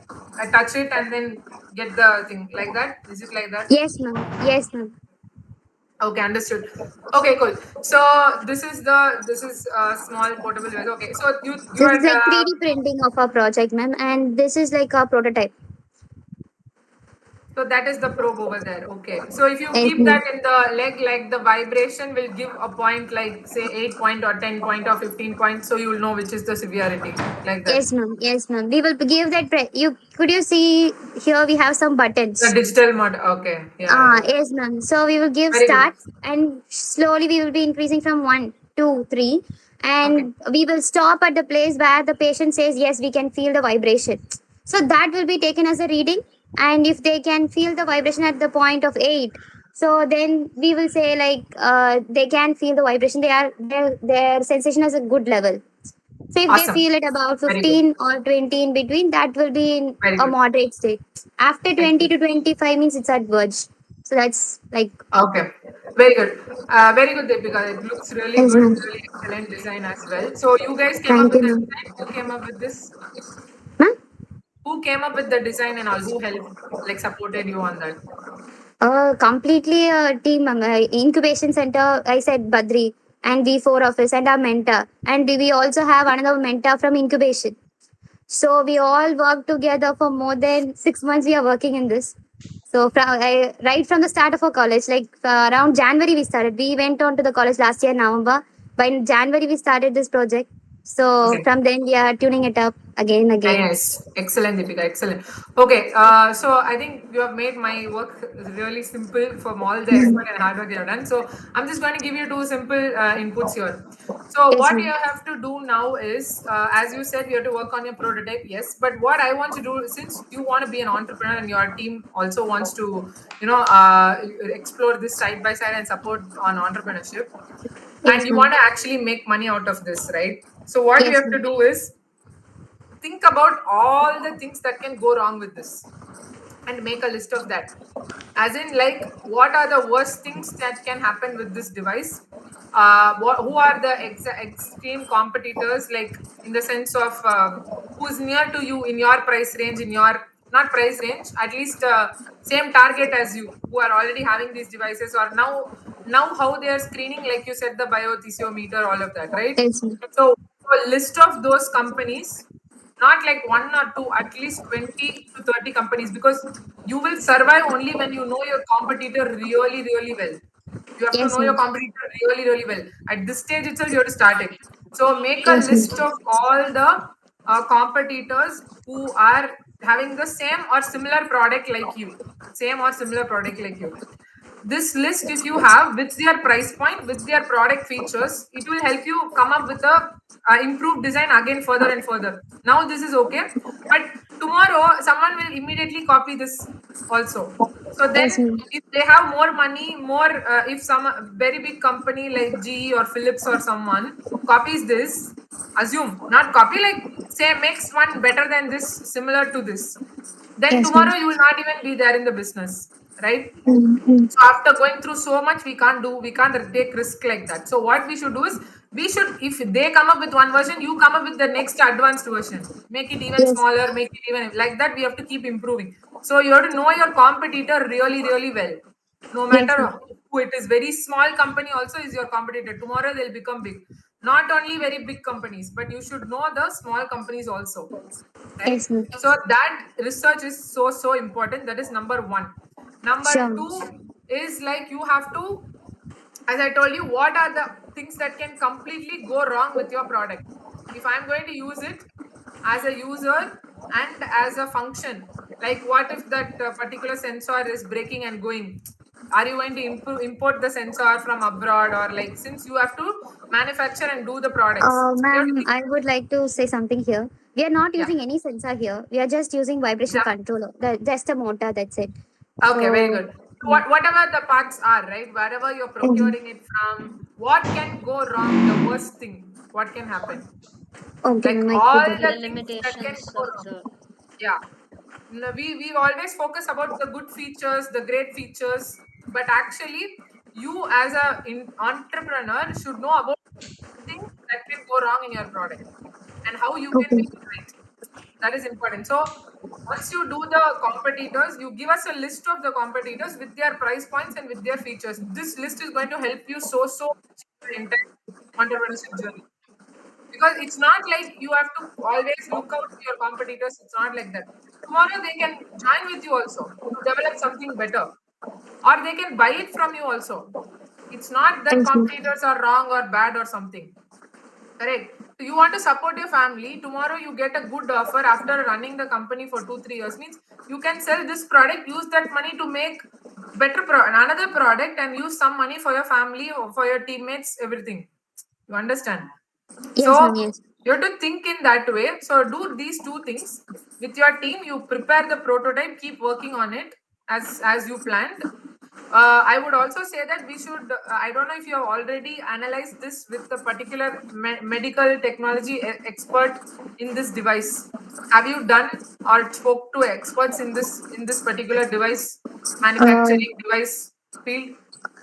I touch it and then get the thing like that. Is it like that? Yes, ma'am. Yes, ma'am. Okay, understood. Okay, cool. So this is a small portable device. Okay, so you This are is like 3D printing of our project, ma'am, and this is like our prototype. So that is the probe over there. Okay. So if you Yes, keep ma'am. that in the leg, like the vibration will give a point, like say 8 point or 10 point or 15 points. So you will know which is the severity, like that. Yes, ma'am. Yes, ma'am. We will give that. Could you see here? We have some buttons. The digital mod. Okay. Yeah. Yes, ma'am. So we will give Very good. start, and slowly we will be increasing from 1, 2, 3, and we will stop at the place where the patient says yes, we can feel the vibration. So that will be taken as a reading, and if they can feel the vibration at the point of 8, so then we will say like they can feel the vibration. Their sensation is a good level. So if they Awesome. feel it about Very good. 15 or 20 in between, that will be in Very a good. moderate state. After 20 Excellent. to 25 means it's at verge. So that's like, Okay. Very good, Deepika. It looks really yes, good. ma'am. Really excellent design as well. So you guys came up Thank with you, the ma'am. design. Who came up with this? Ma'am? Who came up with the design and all? Who helped, like supported you on that? Completely a team, ma'am. Incubation center, I said Badri, and we four of us, and our mentor. And we also have another mentor from incubation. So we all work together for more than 6 months. We are working in this. So right from the start of our college, like around January we started. We went on to the college last year November. By January we started this project. So Okay. from then we are tuning it up again. Very nice. Excellent, Deepika. Excellent. Okay. So I think you have made my work really simple from all the effort and hard work you have done. So I'm just going to give you two simple inputs here. So Yes, what ma'am. you have to do now is, as you said, you have to work on your prototype. Yes, but what I want to do, since you want to be an entrepreneur and your team also wants to, explore this side by side and support on entrepreneurship, and Yes, you ma'am. want to actually make money out of this, right? So what you Yes, have to ma'am. do is think about all the things that can go wrong with this and make a list of that, as in like what are the worst things that can happen with this device, who are the extreme competitors, like in the sense of who's near to you in your price range, in your not price range, at least same target as you, who are already having these devices, or now how they are screening, like you said, the biothiometer, all of that, right? Yes, ma'am. So a list of those companies, not like one or two, at least 20 to 30 companies, because you will survive only when you know your competitor really, really well. You have to Yes, know your ma'am. competitor really, really well. At this stage itself, you have to start it. So make a Yes, list ma'am. of all the competitors who are having the same or similar product like you. Same or similar product like you. This list, if you have with their price point, with their product features, it will help you come up with a improved design again further and further. Now this is okay, but tomorrow someone will immediately copy this also. So then Yes, ma'am. if they have more money, more if some very big company like GE or Philips or someone copies this, assume not copy, like say makes one better than this, similar to this, then Yes, ma'am. tomorrow you will not even be there in the business, right? Mm-hmm. So after going through so much, we can't take risk like that. So what we should do is, if they come up with one version, you come up with the next advanced version, make it even Yes. smaller, make it even like that. We have to keep improving. So you have to know your competitor really, really well. No Yes, matter ma'am. who it is, very small company also is your competitor. Tomorrow they'll become big. Not only very big companies, but you should know the small companies also, right? Yes, ma'am. So that research is so important. That is number one. Number Sure. two is like you have to, as I told you, what are the things that can completely go wrong with your product? If I'm going to use it as a user and as a function, like what if that particular sensor is breaking and going? Are you going to import the sensor from abroad, or like, since you have to manufacture and do the products, you have to Ma'am, think, I would like to say something here. We are not yeah, using any sensor here. We are just using vibration example. controller. Just a motor. That's it. Okay, very So, good. So whatever the parts are, right? Wherever you're mhm. procuring it from, what can go wrong? The worst thing, what can happen? Okay, Like ma'am. I all put that. the The things that can limitations go of wrong. the Yeah. No, we always focus about the good features, the great features, but actually, you as a entrepreneur should know about things that can go wrong in your product and how you can Okay. make it right. That is important. So once you do the competitors, you give us a list of the competitors with their price points and with their features. This list is going to help you so much in the entire entrepreneurship journey. Because it's not like you have to always look out to your competitors. It's not like that. Tomorrow they can join with you also to develop something better, or they can buy it from you also. It's not that Yes, ma'am. competitors are wrong or bad or something. Correct. So you want to support your family. Tomorrow you get a good offer after running the company for 2-3 years. Means you can sell this product, use that money to make another product, and use some money for your family or for your teammates, everything. You understand? Yes, So ma'am. Yes. you have to think in that way. So do these two things with your team. You prepare the prototype, keep working on it as you planned. I would also say that we should. I don't know if you have already analyzed this with the particular medical technology expert in this device. Have you done or spoke to experts in this particular device Uh, manufacturing device field?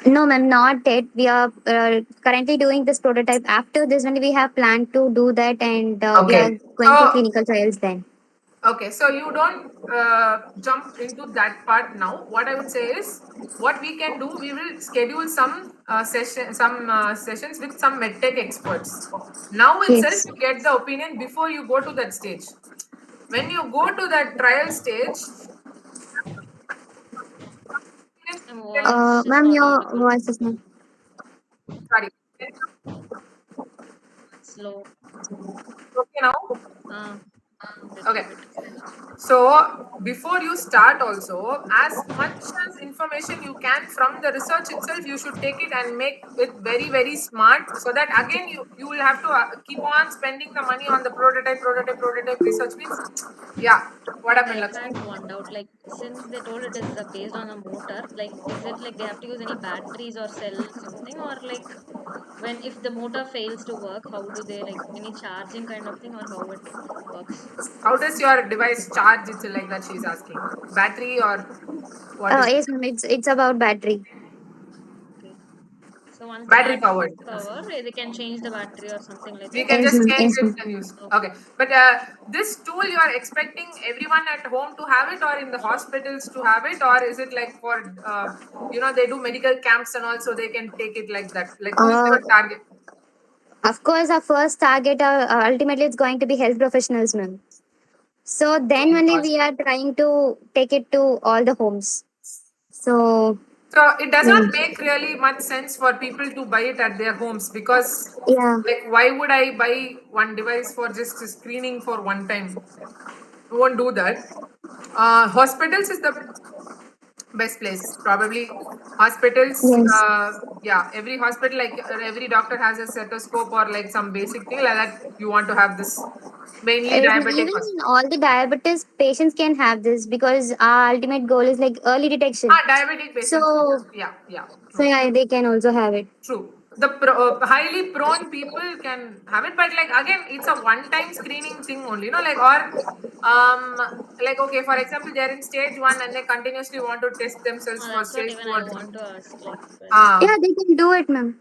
no, ma'am, not yet. We are currently doing this prototype. After this, only we have planned to do that, and we are Okay. going for So clinical trials then. okay, so you don't jump into that part now. What I would say is, what we can do, we will schedule some sessions with some medtech experts. Now itself, Yes. you get the opinion before you go to that stage. When you go to that trial stage, Voice is Ma'am, not your audible. voice is not. sorry, Slow. okay now. Bit, Okay. bit. So before you start also, as much as information you can from the research itself, you should take it and make it very, very smart, so that again you will have to keep on spending the money on the prototype research. Means, yeah, what happened, I Lakshmi? had one doubt. Like, since they told it is based on a motor, like, is it like they have to use any batteries or cell something, or like when if the motor fails to work, how do they like any charging kind of thing, or how it works? How does your device charge? It's like that she's asking. Battery or what is it? Yes, ma'am. It's about battery. Okay. So once the Battery battery powered. is power, they can change the battery or something like We that. can Yes, just ma'am. change Yes, it ma'am. and use. Okay. Okay, but this tool you are expecting everyone at home to have it, or in the hospitals to have it, or is it like for they do medical camps and also they can take it like that? Like, who's Uh, your target? of course, our first target, ultimately, it's going to be health professionals, ma'am. So then only we are trying to take it to all the homes. So So it does yeah, not make really much sense for people to buy it at their homes, because yeah. like, why would I buy one device for just screening for one time? We won't do that. Hospitals is the best place, probably. Hospitals, Yes. yeah, every hospital, like every doctor has a stethoscope or like some basic thing like that. You want to have this, mainly Yes, ma'am. diabetic Even hospital. all the diabetes patients can have this because our ultimate goal is like early detection. Diabetic So, patients can have. Yeah, yeah, so true. yeah, they can also have it. True. The highly prone people can have it, but like again, it's a one-time screening thing only, like, or like, okay, for example, they're in stage 1 and they continuously want to test themselves for That's what stage even 2 I or 3. want to ask. Like, Yeah, Ah, they can do it, ma'am.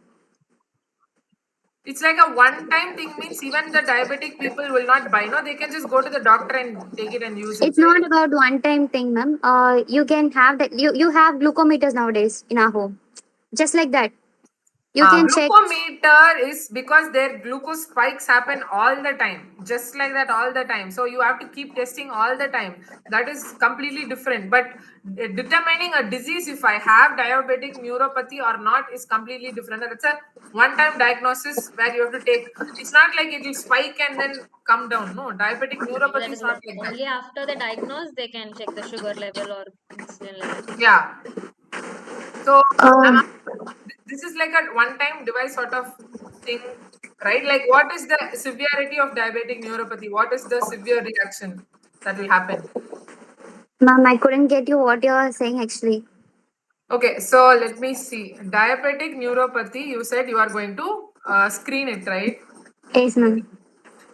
it's like a one-time thing. Means even the diabetic people will not buy. No, they can just go to the doctor and take it and use it. It's not about one time thing, ma'am. You can have that. You have glucometers nowadays in our home, just like that. You can check. Glucometer is because their glucose spikes happen all the time, just like that, all the time. So you have to keep testing all the time. That is completely different. But determining a disease, if I have diabetic neuropathy or not, is completely different. It's a one-time diagnosis where you have to take. It's not like it will spike and then come down. No, diabetic okay, neuropathy that is is not what like that. only after the diagnose they can check the sugar level or insulin level. Yeah. So I'm Uh, this is like a one-time device sort of thing, right? Like, what is the severity of diabetic neuropathy? What is the severe reaction that will happen? ma'am, I couldn't get you what you are saying actually. Okay, so let me see. Diabetic neuropathy, you said you are going to screen it, right? Yes, ma'am.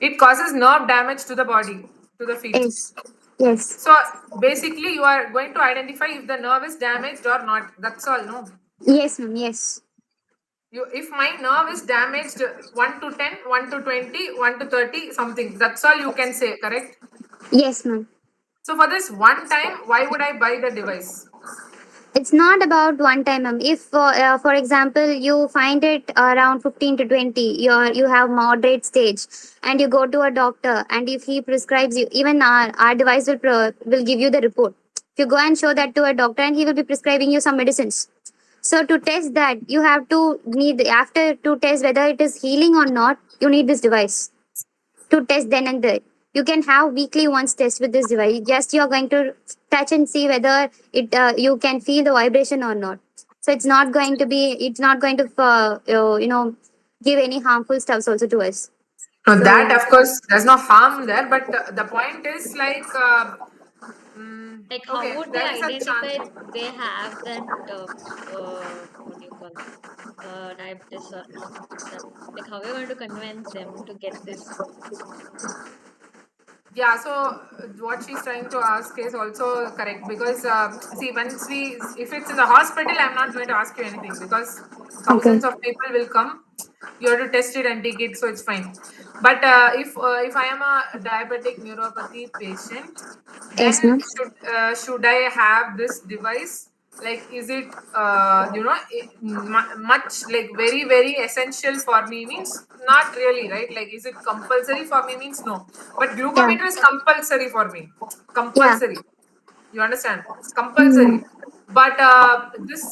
It causes nerve damage to the body, to the feet. Yes. Yes. So basically, you are going to identify if the nerve is damaged or not. That's all, no? Yes, ma'am. Yes. If my nerve is damaged 1 to 10, 1 to 20, 1 to 30, something, that's all you can say, correct? Yes, ma'am. So for this one time, why would I buy the device? It's not about one time. If, for example, you find it around 15 to 20, you have moderate stage, and you go to a doctor, and if he prescribes you, even our device will give you the report. If you go and show that to a doctor, and he will be prescribing you some medicines. So to test that, you have to need after to test whether it is healing or not. You need this device to test then and there. You can have weekly once test with this device. Just you're going to touch and see whether it you can feel the vibration or not. So it's not going to be. It's not going to give any harmful stuffs also to us. No, So that of course there's no harm there, but the point is like, Like, how okay, would they there is a identify chance. they have that, what do you call it, diabetes or not? That, like, how are you going to convince them to get this? Yeah, so what she's trying to ask is also correct because see, once if it's in the hospital, I'm not going to ask you anything because okay, thousands of people will come. You have to test it and take it, so it's fine. But if I am a diabetic neuropathy patient, yes, then ma'am. should I have this device? Like, is it much like very very essential for me? Means not really, right? Like, is it compulsory for me? Means no. But Yeah, glucometer is compulsory for me. yeah. Compulsory. You understand? It's Mm. compulsory. But this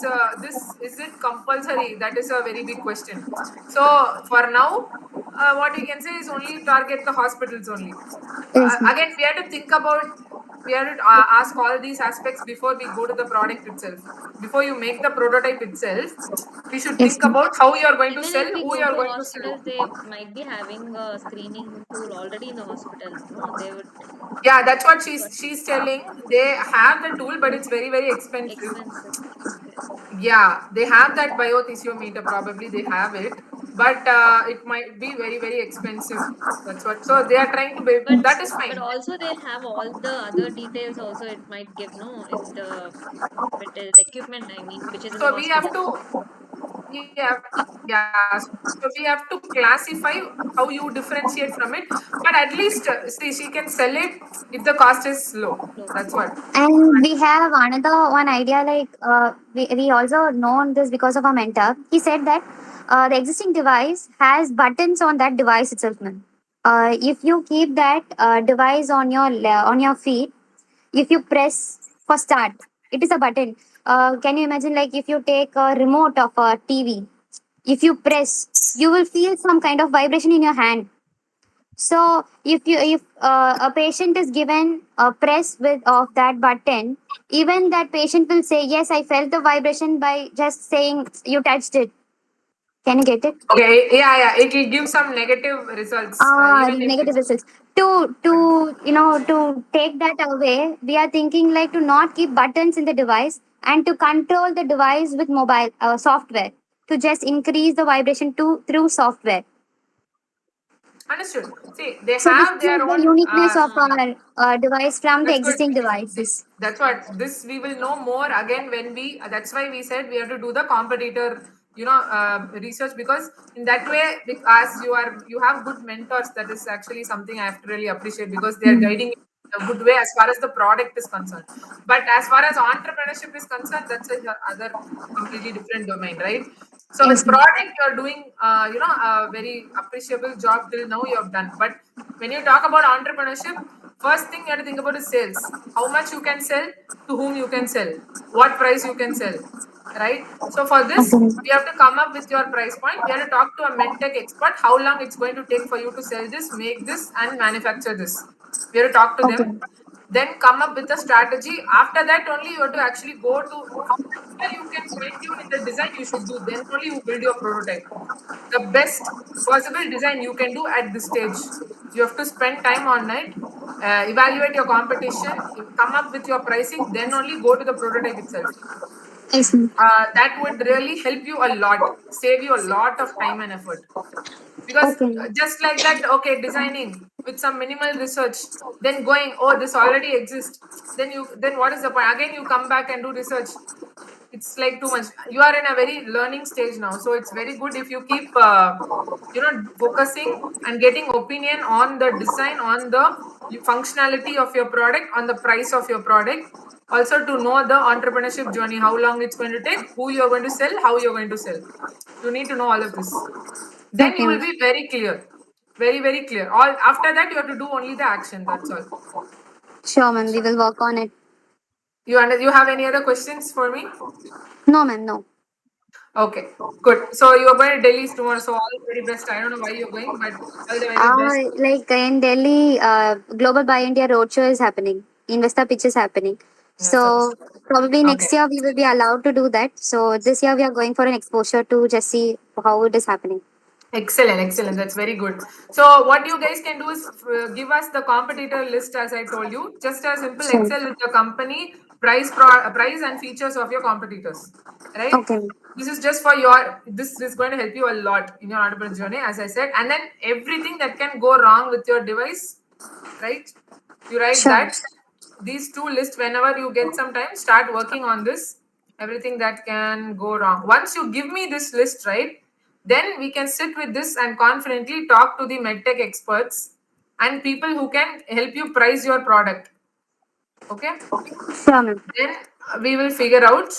is it compulsory? That is a very big question. So for now, what we can say is only target the hospitals only. Yes, ma'am. Again, we have to think about. We have to ask all these aspects before we go to the product itself. Before you make the prototype itself, we should Yes, think ma'am. about how you are going to Even sell, if we who go you are to going to sell. hospitals, they might be having a screening tool already in the hospital. No, they would Yeah, that's what first she's telling. They have the tool, but it's very very expensive. expensive. Okay. Yeah, they have that biothiometer. Probably they have it, but it might be very very expensive. That's what. So they are trying to build. But That is but fine. also they'll have all the other details also. It might give, no, if it is equipment, I mean, which is in the So we have hospital. to. Yeah. So we have to classify how you differentiate from it. But at least see, she can sell it if the cost is low. So That's what. And we have another one idea like we also know this because of our mentor. He said that the existing device has buttons on that device itself, ma'am. If you keep that device on on your feet, if you press for start, it is a button. Can you imagine like if you take a remote of a TV, if you press, you will feel some kind of vibration in your hand. So if a patient is given a press with of that button, even that patient will say, "Yes, I felt the vibration by just saying you touched it." Can you get it? Okay. Yeah, yeah. It will give some negative results, even if Negative it's. results. To take that away, we are thinking like to not keep buttons in the device and to control the device with mobile software to just increase the vibration to through software. Understood. See, they So this have is their the own. uniqueness of uh, our device from the That's good. existing devices. That's what this we will know more again when we. That's why we said we have to do the competitor, research because in that way, as you have good mentors. That is actually something I have to really appreciate because they are Hmm. guiding you in a good way as far as the product is concerned. But as far as entrepreneurship is concerned, that's a other completely different domain, right? So with Yes, ma'am. product, you're doing, a very appreciable job till now you have done. But when you talk about entrepreneurship, first thing you have to think about is sales. How much you can sell, to whom you can sell, what price you can sell, right? So for this, Okay. we have to come up with your price point. We have to talk to a medtech expert. How long it's going to take for you to sell this, make this, and manufacture this. We have to talk to Okay. them. Then come up with a strategy. After that, only you have to actually go to how well you can fine tune in the design. You should do. Then only you build your prototype. The best possible design you can do at this stage. You have to spend time on it, evaluate your competition, come up with your pricing, then only go to the prototype itself. Yes, ma'am. That would really help you a lot, save you a lot of time and effort. Because Okay. just like that, okay, designing with some minimal research, then going, oh, this already exists. Then what is the point? Again, you come back and do research. It's like too much. You are in a very learning stage now, so it's very good if you keep focusing and getting opinion on the design, on the functionality of your product, on the price of your product. Also to know the entrepreneurship journey, how long it's going to take, who you're going to sell, how you're going to sell. You need to know all of this. Then Okay, you will ma'am. be very clear. Very, very clear. All after that, you have to do only the action. That's all. Sure, ma'am. We will work on it. You have any other questions for me? No, ma'am. No. Okay, good. So you are going to Delhi tomorrow. So all the very best. I don't know why you're going, but all the very best. Like in Delhi, Global Buy India Roadshow is happening. Investor pitch is happening. So probably next Okay. year we will be allowed to do that. So this year we are going for an exposure to just see how it is happening. Excellent, excellent. That's very good. So what you guys can do is give us the competitor list as I told you. Just a simple Sure. Excel with the company, price and features of your competitors. Right? Okay. This is just for your. This is going to help you a lot in your entrepreneur journey, as I said. And then everything that can go wrong with your device, right? You write Sure. that. These two lists whenever you get some time. Start working on this. Everything that can go wrong. Once you give me this list, right? Then we can sit with this and confidently talk to the medtech experts and people who can help you price your product. Okay? Sure, ma'am. Then we will figure out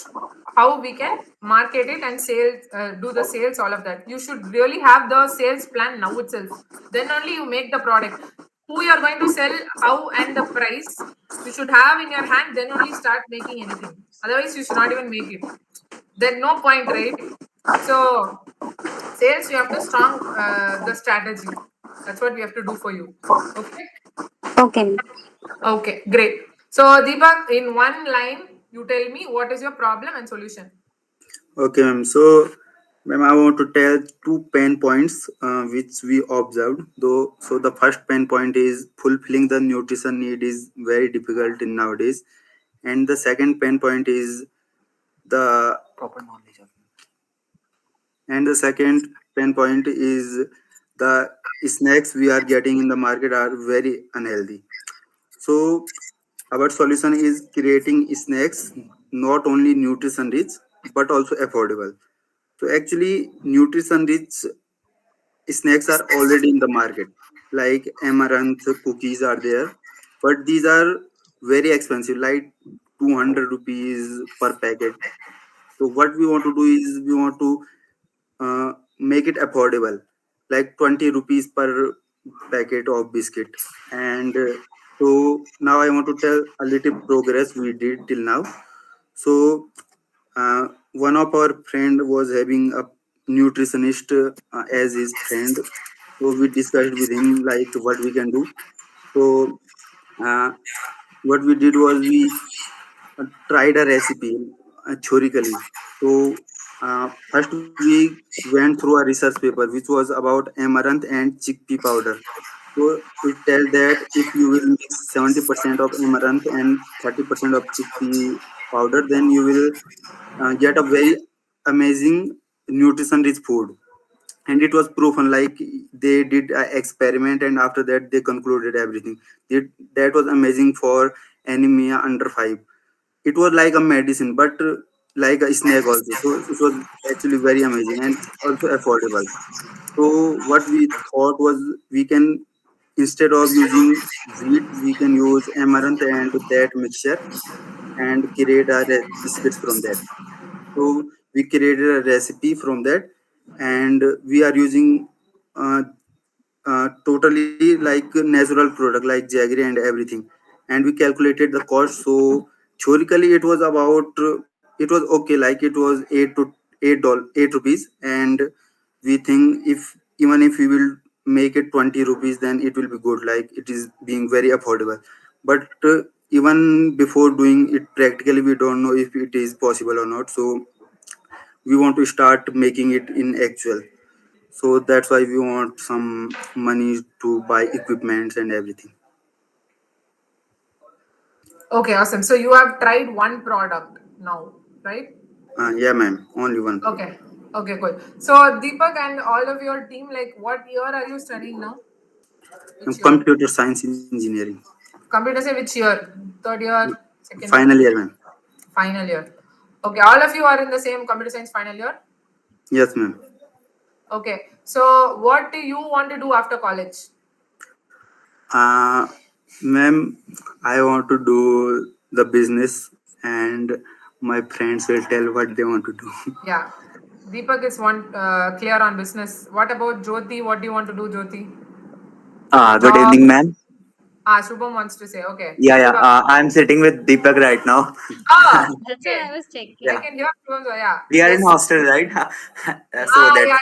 how we can market it and do the sales, all of that. You should really have the sales plan now itself. Then only you make the product. Who you are going to sell, how, and the price you should have in your hand. Then only start making anything. Otherwise, you should not even make it. Then no point, right? So sales, you have to strong the strategy. That's what we have to do for you. Okay. Okay. Okay, great. So Deepak, in one line, you tell me what is your problem and solution. Okay, ma'am. So, ma'am, I want to tell two pain points which we observed. Though, so the first pain point is fulfilling the nutrition need is very difficult in nowadays, and the second pain point is the proper knowledge of. And the second pain point is the snacks we are getting in the market are very unhealthy. So, our solution is creating snacks not only nutrition rich but also affordable. So actually, nutrition rich snacks are already in the market, like amaranth cookies are there, but these are very expensive, like 200 rupees per packet. So what we want to do is we want to make it affordable, like 20 rupees per packet of biscuit. And so now I want to tell a little progress we did till now. So one of our friend was having a nutritionist as his friend, so we discussed with him like what we can do. So uh, what we did was we tried a recipe theorically. So first we went through a research paper which was about amaranth and chickpea powder. So it tells that if you will mix 70% of amaranth and 30% of chickpea powder, then you will get a very amazing nutrition rich food. And it was proven, like they did an experiment and after that they concluded everything. That was amazing for anemia under 5. It was like a medicine but like a snack also, so it was actually very amazing and also affordable. So what we thought was we can, instead of using wheat, we can use amaranth and that mixture and create our biscuits from that. So we created a recipe from that, and we are using uh, totally like natural product like jaggery and everything, and we calculated the cost. So theoretically it was about it was okay, like it was $8 and we think if even if we will make it 20 rupees, then it will be good, like it is being very affordable. But even before doing it practically, we don't know if it is possible or not. So we want to start making it in actual. So that's why we want some money to buy equipments and everything. Okay, awesome. So you have tried one product now, right? Yeah, ma'am. Only one product. Okay. Okay, cool. So Deepak and all of your team, like what year are you studying now? Which year? Computer science engineering. Computer say which year? Third year, second year? Final year, ma'am. Final year. Okay, all of you are in the same computer science final year? Yes, ma'am. Okay. So what do you want to do after college? Uh, Ma'am, I want to do the business and my friends will tell what they want to do. Yeah. Deepak is clear on business. What about Jyoti? What do you want to do, Jyoti? Good Job. evening, ma'am. Shubham wants to say. Okay. Yeah. Shubham. I'm sitting with Deepak right now. That's what Okay. I was checking. I Yeah. can hear Shubham. So yeah. We are in Yes. hostel, right? So Yeah, that's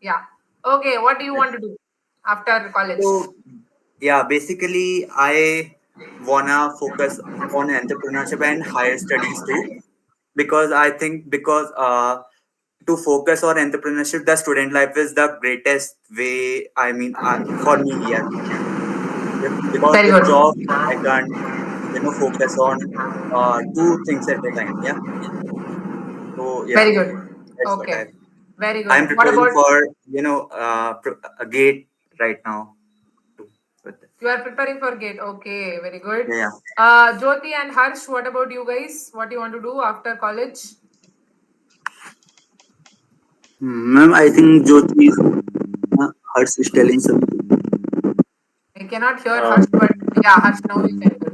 yeah. Okay. What do you want to do after college? so. Yeah, basically, I wanna focus on entrepreneurship and higher studies too, because I think to focus on entrepreneurship, the student life is the greatest way. I mean, for me, yes, because Very with good. job I can't focus on two things at a time. Yeah, so yeah, Very good. that's what Okay. Very I'm good. What preparing about for. A gate right now. With it. you are preparing for GATE? Okay. Very good. Yeah. Jyoti and Harsh, what about you guys? What do you want to do after college? Ma'am, I think Jyoti is Hers is telling something. I cannot hear Um, Harsh, but yeah, Harsh, now you can hear.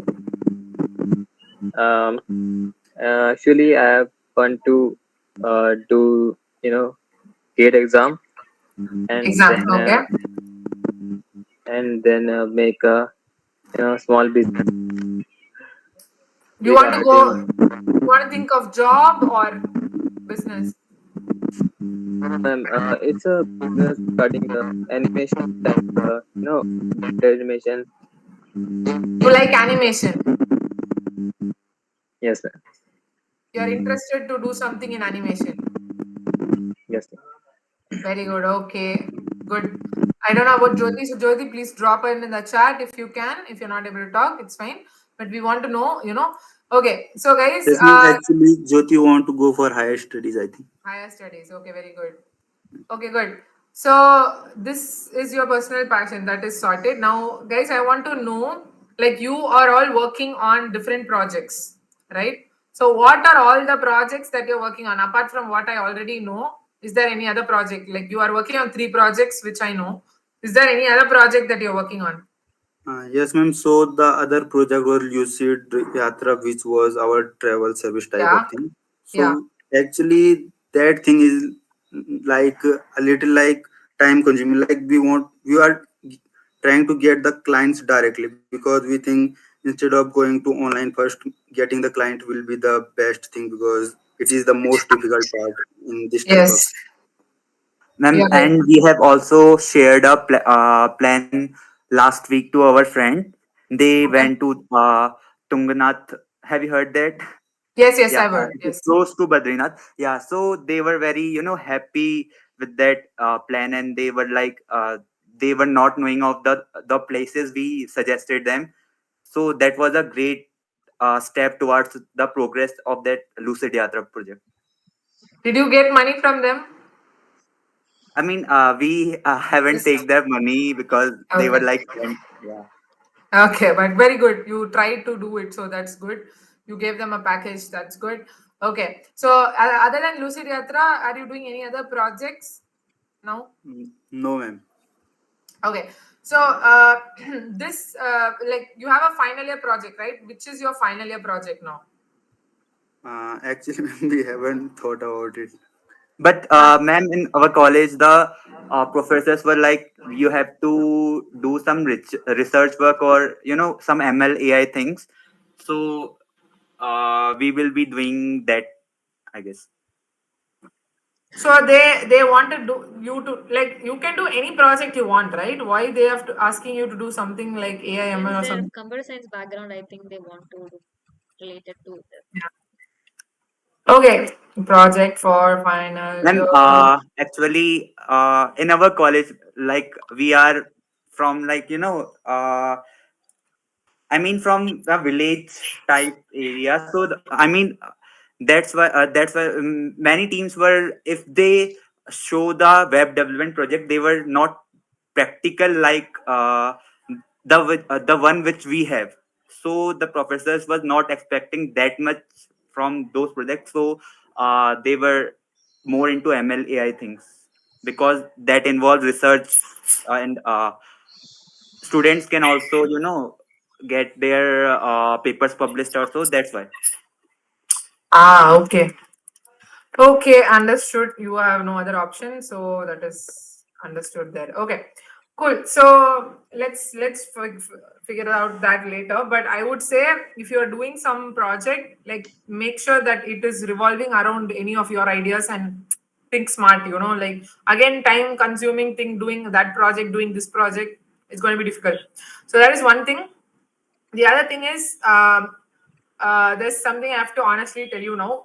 Actually, I want to do GATE exam and Exam. Okay. make a small business Do you want to regarding. go? You want to think of job or business? It's a business regarding animation and animation. You like animation? Yes, ma'am. You are interested to do something in animation. Yes, ma'am. Very good. Okay. Good. I don't know about Jyoti. So Jyoti, please drop it in the chat if you can. If you're not able to talk, it's fine. But we want to know. Okay. So guys, Yes, ma'am. Actually, Jyoti want to go for higher studies, I think. higher studies. Okay, very good. Okay, good. So this is your personal passion that is sorted. Now, guys, I want to know, like you are all working on different projects, right? So what are all the projects that you're working on? Apart from what I already know, is there any other project? Like you are working on 3 projects, which I know. Is there any other project that you're working on? Yes, ma'am. So the other project was Lucid Yatra, which was our travel service type Yeah. of thing. Yeah. So actually, that thing is like a little like time consuming. Like we are trying to get the clients directly because we think instead of going to online first, getting the client will be the best thing because it is the most difficult part in this type of. Yes. Ma'am, Yeah. and we have also shared a plan last week to our friend. They Okay. went to Tungnath. Have you heard that? Yes, Yeah, I've heard. it is Yes. close to Badrinath. Yeah, so they were very, happy with that plan, and they were like, they were not knowing of the places we suggested them. So that was a great step towards the progress of that Lucid Yatra project. Did you get money from them? I mean, we haven't Yes. take their money because they were Okay. like, yeah. Okay, but very good. You tried to do it, so that's good. You gave them a package, that's good. Okay, so other than Lucid Yatra, are you doing any other projects now? No, ma'am. Okay, so this like you have a final year project, right? Which is your final year project now? Actually, ma'am, we haven't thought about it. But ma'am, in our college, the professors were like, you have to do some research work or some ML AI things. So we will be doing that, I guess. So they want to do you to like you can do any project you want, right? Why they have to asking you to do something like AI ML Since or their something? computer science background, I think they want to do related to this. Okay, project for final Ma'am, year. actually, in our college, like we are from like I mean, from a village type area. So I mean, that's why many teams were, if they show the web development project, they were not practical like the one which we have. So the professors was not expecting that much from those projects. So they were more into ML AI things because that involves research and students can also get their papers published also, that's why. Okay. Okay, understood. You have no other option, so that is understood there. Okay, cool. So let's figure out that later. But I would say if you are doing some project, like make sure that it is revolving around any of your ideas and think smart. You know, like again, time consuming thing doing that project, doing this project is going to be difficult. So that is one thing. The other thing is there's something I have to honestly tell you now.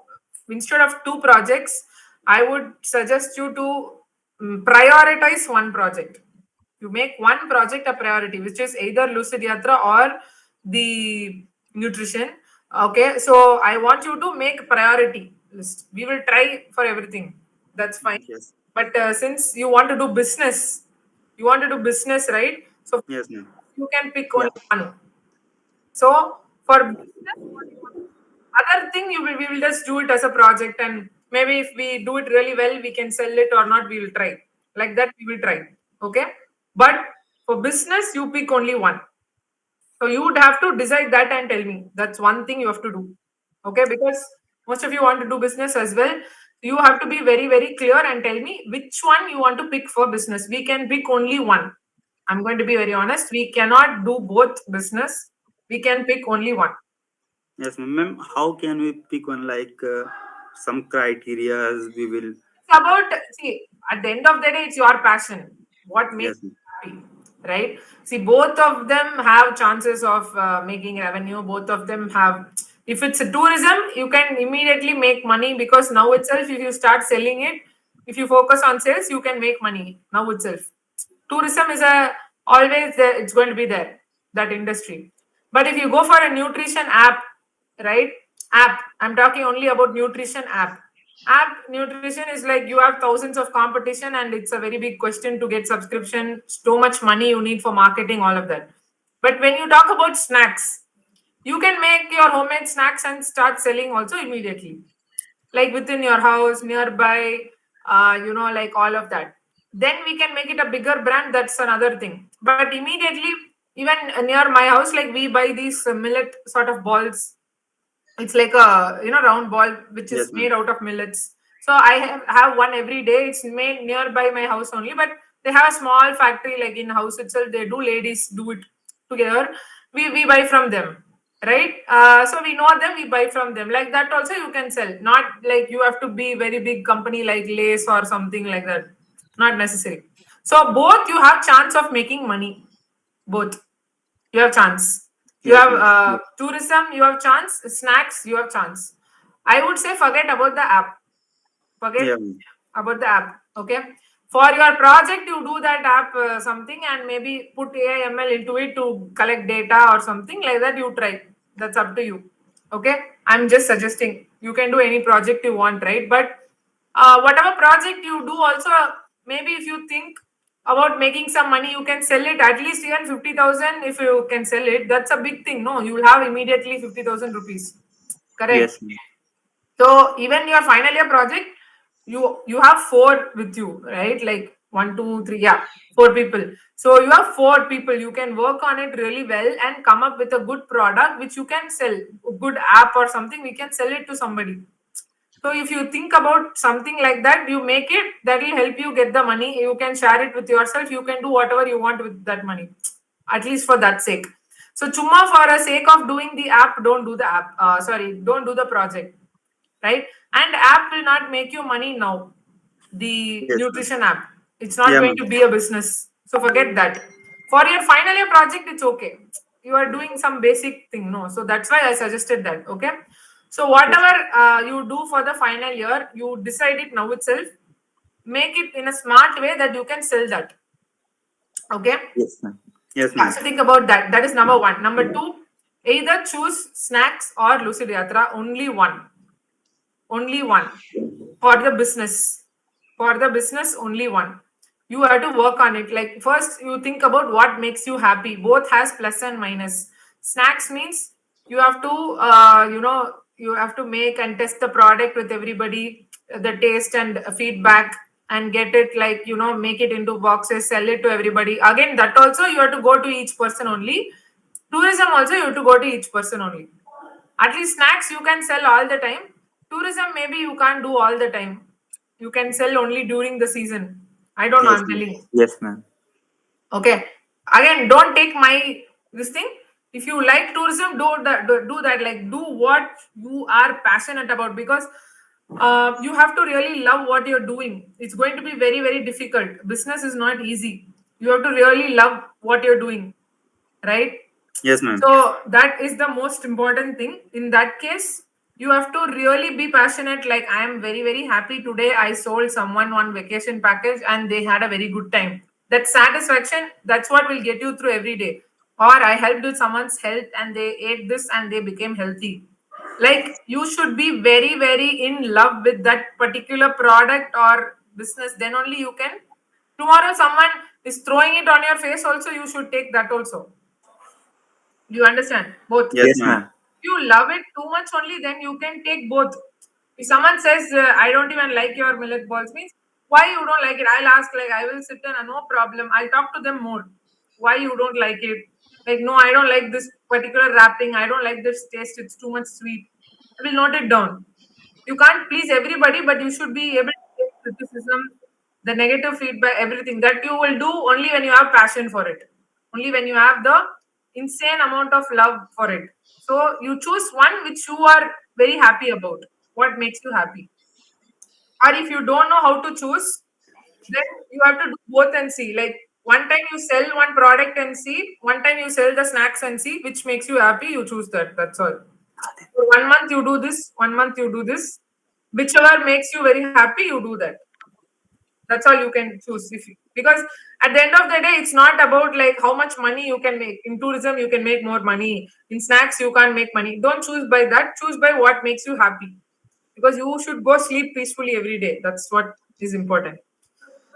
Instead of two projects, I would suggest you to prioritize one project. You make one project a priority, which is either Lucid Yatra or the nutrition. Okay, so I want you to make priority list. We will try for everything. That's fine. Yes. But since you want to do business, right? So Yes, ma'am. you can pick only one. So for business, other thing we will just do it as a project, and maybe if we do it really well, we can sell it or not. We will try like that. We will try. Okay, but for business, you pick only one. So you would have to decide that and tell me. That's one thing you have to do. Okay, because most of you want to do business as well. You have to be very, very clear and tell me which one you want to pick for business. We can pick only one. I'm going to be very honest. We cannot do both business. We can pick only one. Yes, ma'am. How can we pick one, like some criteria we will? It's about, see, at the end of the day, it's your passion. What makes Yes, ma'am. you happy, right? See, both of them have chances of making revenue. Both of them have, if it's a tourism, you can immediately make money because now itself, if you start selling it, if you focus on sales, you can make money now itself. Tourism is always there, it's going to be there, that industry. But if you go for a nutrition app, right? I'm talking only about nutrition app. App nutrition is like you have thousands of competition and it's a very big question to get subscription, so much money you need for marketing, all of that. But when you talk about snacks, you can make your homemade snacks and start selling also immediately, like within your house, nearby, like all of that. Then we can make it a bigger brand. That's another thing. But immediately, even near my house, like we buy these millet sort of balls. It's like a round ball which is Yes, ma'am. made out of millets. So I have one every day. It's made nearby my house only, but they have a small factory like in house itself. They do, ladies do it together. We buy from them, right? So we know them, we buy from them. Like that also you can sell. Not like you have to be very big company like Lace or something like that. Not necessary. So both you have chance of making money. Both you have chance. You Yes, have ma'am. tourism, you have chance. Snacks, you have chance. I would say forget about the app. Forget Yeah, ma'am. about the app. Okay. For your project, you do that app something and maybe put AI ML into it to collect data or something like that. You try. That's up to you. Okay. I'm just suggesting you can do any project you want, right? But whatever project you do, also maybe if you think about making some money, you can sell it at least even 50,000. If you can sell it, that's a big thing. No, you will have immediately 50,000 rupees. Correct. Yes, ma'am. So even your final year project, you have four with you, right? Like 1, 2, 3, yeah, 4 people. So you have 4 people. You can work on it really well and come up with a good product which you can sell. A good app or something, we can sell it to somebody. So if you think about something like that, you make it, that will help you get the money. You can share it with yourself. You can do whatever you want with that money, at least for that sake. So chumma for a sake of doing the app, don't do the app. Don't do the project, right? And app will not make you money now. The Yes, nutrition app, it's not yeah, going ma'am. to be a business. So forget that. For your final year project, it's okay. You are doing some basic thing, no? So that's why I suggested that. Okay. So whatever you do for the final year, you decide it now itself. Make it in a smart way that you can sell that. Okay. Yes, ma'am. Yes, Yeah, ma'am. so think about that. That is number 1. Number 2, either choose snacks or Lucid Yatra. Only one. Only one. For the business. For the business, only one. You have to work on it. Like first, you think about what makes you happy. Both has plus and minus. Snacks means you have to, you have to make and test the product with everybody, the taste and feedback, and get it like, make it into boxes, sell it to everybody. Again, that also you have to go to each person only. Tourism also you have to go to each person only. At least snacks you can sell all the time. tourism maybe you can't do all the time. You can sell only during the season. I don't know, Yes, I'm ma'am. telling you. Yes, ma'am. Okay. Again, don't take my this thing. If you like tourism, do that. Do that. Like, do what you are passionate about, because you have to really love what you're doing. It's going to be very, very difficult. Business is not easy. You have to really love what you're doing, right? Yes, ma'am. So that is the most important thing. In that case, you have to really be passionate. Like, I am very, very happy today. I sold someone one vacation package and they had a very good time. That satisfaction, that's what will get you through every day. Or I helped with someone's health and they ate this and they became healthy. Like, you should be very, very in love with that particular product or business. Then only you can. Tomorrow, someone is throwing it on your face, also, you should take that also. Do you understand? Both. Yes, Yes, ma'am. ma'am. If you love it too much only, then you can take both. If someone says, I don't even like your millet balls, means why you don't like it? I'll ask, like, I will sit there and no problem. I'll talk to them more. Why you don't like it? Like, no, I don't like this particular wrapping. I don't like this taste. It's too much sweet. I will note it down. You can't please everybody, but you should be able to take criticism, the negative feedback, everything. That you will do only when you have passion for it. Only when you have the insane amount of love for it. So you choose one which you are very happy about. What makes you happy? Or if you don't know how to choose, then you have to do both and see. Like, one time you sell one product and see, one time you sell the snacks and see which makes you happy, you choose that. That's all. For 1 month you do this, 1 month you do this. Whichever makes you very happy, you do that. That's all you can choose. Because at the end of the day, it's not about like how much money you can make. In tourism, you can make more money. In snacks, you can't make money. Don't choose by that. Choose by what makes you happy. Because you should go sleep peacefully every day. That's what is important.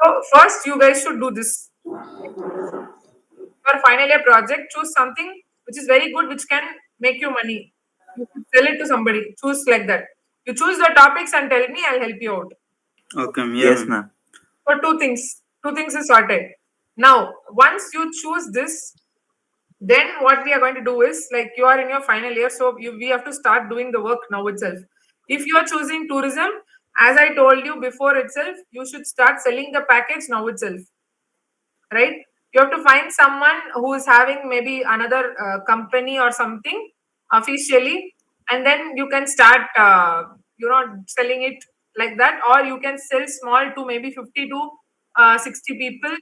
So first, you guys should do this. For final year project, choose something which is very good, which can make you money. You could sell it to somebody. Choose like that. You choose the topics and tell me. I'll help you out. Okay, ma'am. Yeah, Yes, ma'am. ma'am. For two things is sorted. Now, once you choose this, then what we are going to do is, like, you are in your final year, so we have to start doing the work now itself. If you are choosing tourism, as I told you before itself, you should start selling the package now itself, right? You have to find someone who is having maybe another company or something officially, and then you can start selling it like that, or you can sell small to maybe 50 to 60 people.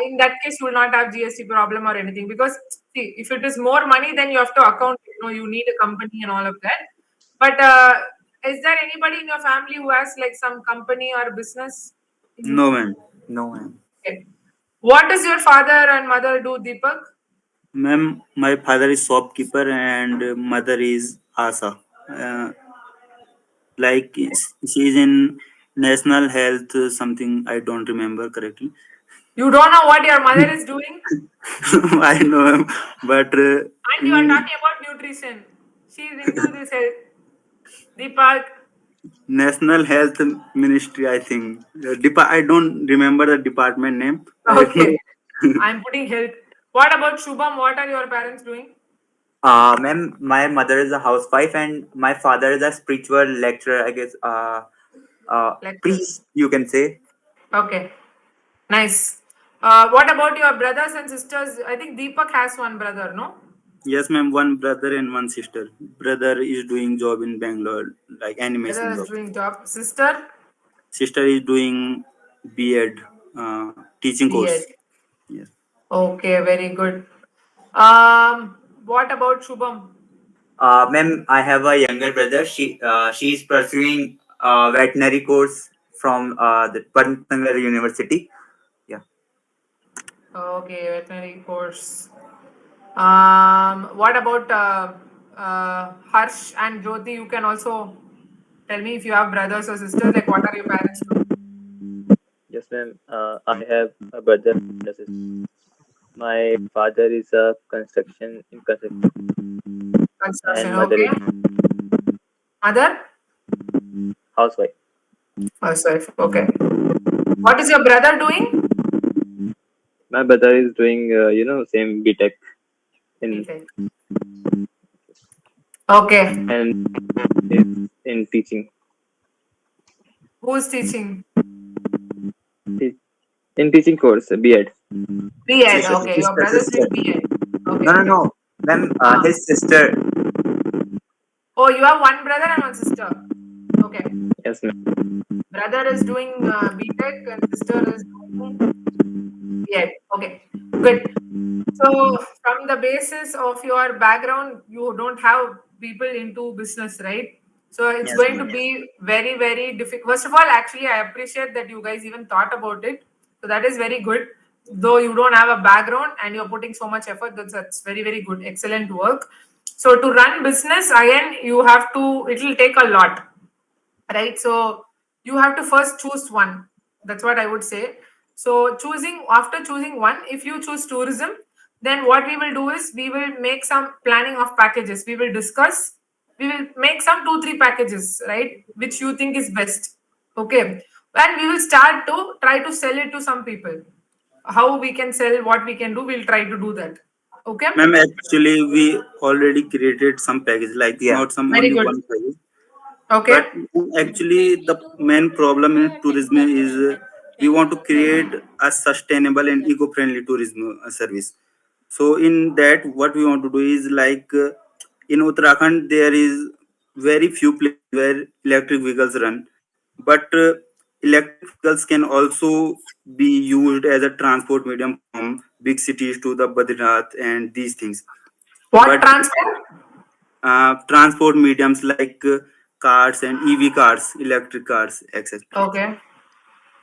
In that case, you will not have GST problem or anything, because see, if it is more money, then you have to account, you need a company and all of that. But is there anybody in your family who has like some company or business? No, ma'am. No, ma'am. Okay. What does your father and mother do, Deepak? Ma'am, my father is shopkeeper and mother is Asa. Like she is in national health something. I don't remember correctly. You don't know what your mother is doing? I know, ma'am, but And you are talking about nutrition. She is into this health. Deepak, National Health Ministry, I think. I don't remember the department name. okay. I'm putting health. What about Shubham? What are your parents doing? Ma'am, my mother is a housewife and my father is a spiritual lecturer, I guess. Lecturer. Priest, you can say. Okay. Nice. What about your brothers and sisters? I think Deepak has one brother, no? Yes, ma'am. One brother and one sister. Brother is doing job in Bangalore, like animation Brother job. is doing job. Sister? Sister is doing B.Ed, teaching course. B.Ed. Yes. Okay, very good. What about Shubham? Ma'am, I have a younger brother. She is pursuing veterinary course from the Pantnagar University. Yeah. Okay, veterinary course. What about Harsh and Jyoti? You can also tell me if you have brothers or sisters. Like, what are your parents doing? Yes, ma'am. I have a brother and a sister. My father is a construction, Construction. and mother Okay. is Mother? housewife. Housewife. Okay. What is your brother doing? My brother is doing, same BTech in Okay. and is in teaching. Who's teaching? In teaching course, B.Ed. B.Ed. Sister, Okay, your sister, brother's sister. doing B.Ed. Okay, No, no, okay. no. Ma'am, Ah. his sister. Oh, you have one brother and one sister. Okay. Yes, ma'am. Brother is doing B.Tech and sister is doing B.Ed. Okay, good. So, from the basis of your background, you don't have people into business, right? So, it's Yes, going to ma'am. be very, very difficult. First of all, actually, I appreciate that you guys even thought about it. So, that is very good. Though you don't have a background and you're putting so much effort, that's very, very good. Excellent work. So, to run business, again, you have to, it will take a lot, right? So you have to first choose one. That's what I would say. So after choosing one, if you choose tourism, then what we will do is we will make some planning of packages. We will discuss, we will make some 2 3 packages, right, which you think is best. Okay, and we will start to try to sell it to some people. How we can sell, what we can do, we'll try to do that. Okay, Ma'am, actually, we already created some package, like Yeah. not some very only good. one package. Okay, But actually, the main problem in tourism is we want to create a sustainable and eco-friendly tourism service. So in that, what we want to do is like in Uttarakhand, there is very few places where electric vehicles run, but electric vehicles can also be used as a transport medium from big cities to the Badrinath and these things. what But transport? transport mediums like cars and EV cars, electric cars, etc. Okay.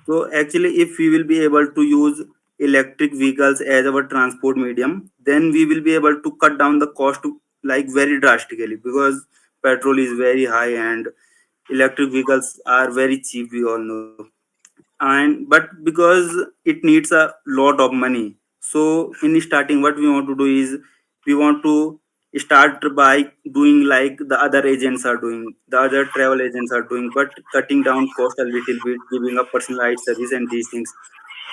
So actually, if we will be able to use electric vehicles as our transport medium, then we will be able to cut down the cost like very drastically, because petrol is very high and electric vehicles are very cheap. We all know, and but because it needs a lot of money, so in starting, what we want to do is we want to start by doing like the other agents are doing, the other travel agents are doing, but cutting down cost a little bit, giving a personalized service and these things.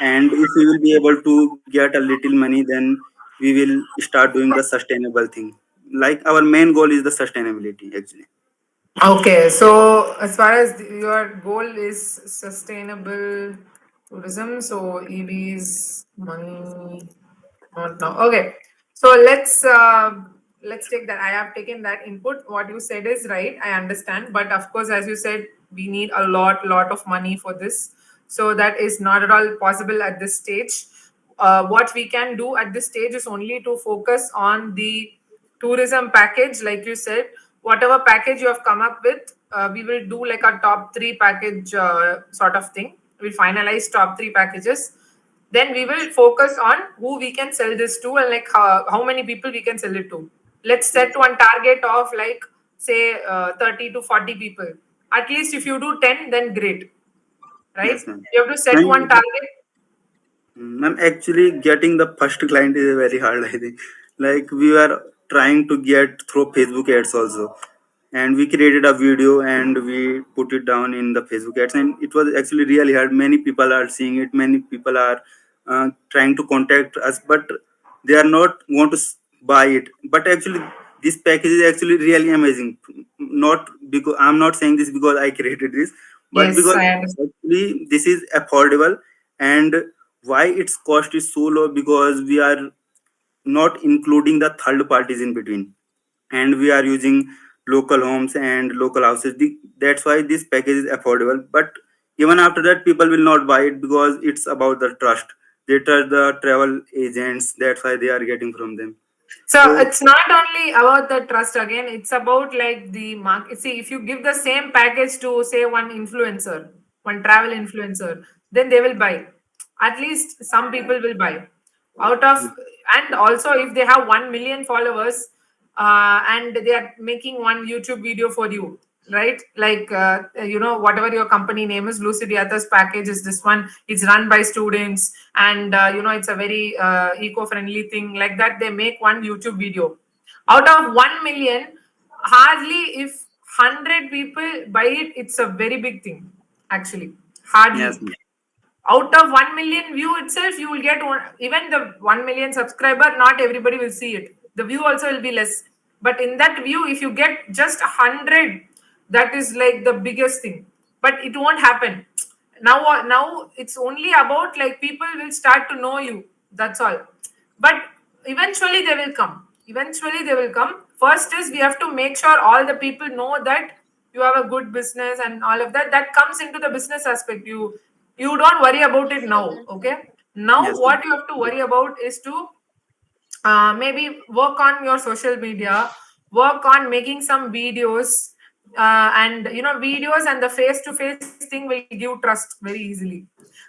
And if we will be able to get a little money, then we will start doing the sustainable thing. Like our main goal is the sustainability actually. Okay, so as far as your goal is sustainable tourism, so EVs, money, not now. Okay, so let's take that. I have taken that input. What you said is right. I understand, but of course, as you said, we need a lot of money for this. So that is not at all possible at this stage. What we can do at this stage is only to focus on the tourism package, like you said. Whatever package you have come up with, we will do like a top 3 package sort of thing. We'll finalize top 3 packages, then we will focus on who we can sell this to and like how many people we can sell it to. Let's set one target of like say 30 to 40 people. At least if you do 10, then great, right? Yes, ma'am. You have to set one And target. ma'am, actually getting the first client is very hard, I think. Like we were trying to get through Facebook ads also. And we created a video and we put it down in the Facebook ads, and it was actually really hard. Many people are seeing it, many people are trying to contact us, but they are not want to buy it. But actually, this package is actually really amazing. Not because I'm not saying this because I created this, but Yes, because I understand. actually this is affordable. And why its cost is so low, because we are not including the third parties in between, and we are using local homes and local houses. That's why this package is affordable. But even after that, people will not buy it because it's about the trust. They trust the travel agents, that's why they are getting from them. So So it's not only about the trust again, it's about like the market. See, if you give the same package to say one influencer, one travel influencer, then they will buy. At least some people will buy. Out of, and also if they have 1 million followers and they are making one YouTube video for you, right? Like whatever your company name is, Lucid Yathas package is this one. It's run by students, and it's a very eco-friendly thing. Like that, they make one YouTube video. Out of 1 million, hardly if 100 people buy it, it's a very big thing. Actually, yes, hardly ma'am. out of 1 million view itself, you will get even the 1 million subscriber. Not everybody will see it. The view also will be less. But in that view, if you get just 100, that is like the biggest thing. but it won't happen. Now it's only about like people will start to know you. That's all. But eventually they will come. Eventually they will come. First is we have to make sure all the people know that you have a good business and all of that. That comes into the business aspect. You don't worry about it now. Okay. Now Yes, what you have to worry about is to maybe work on your social media, work on making some videos, and videos and the face-to-face thing will give trust very easily.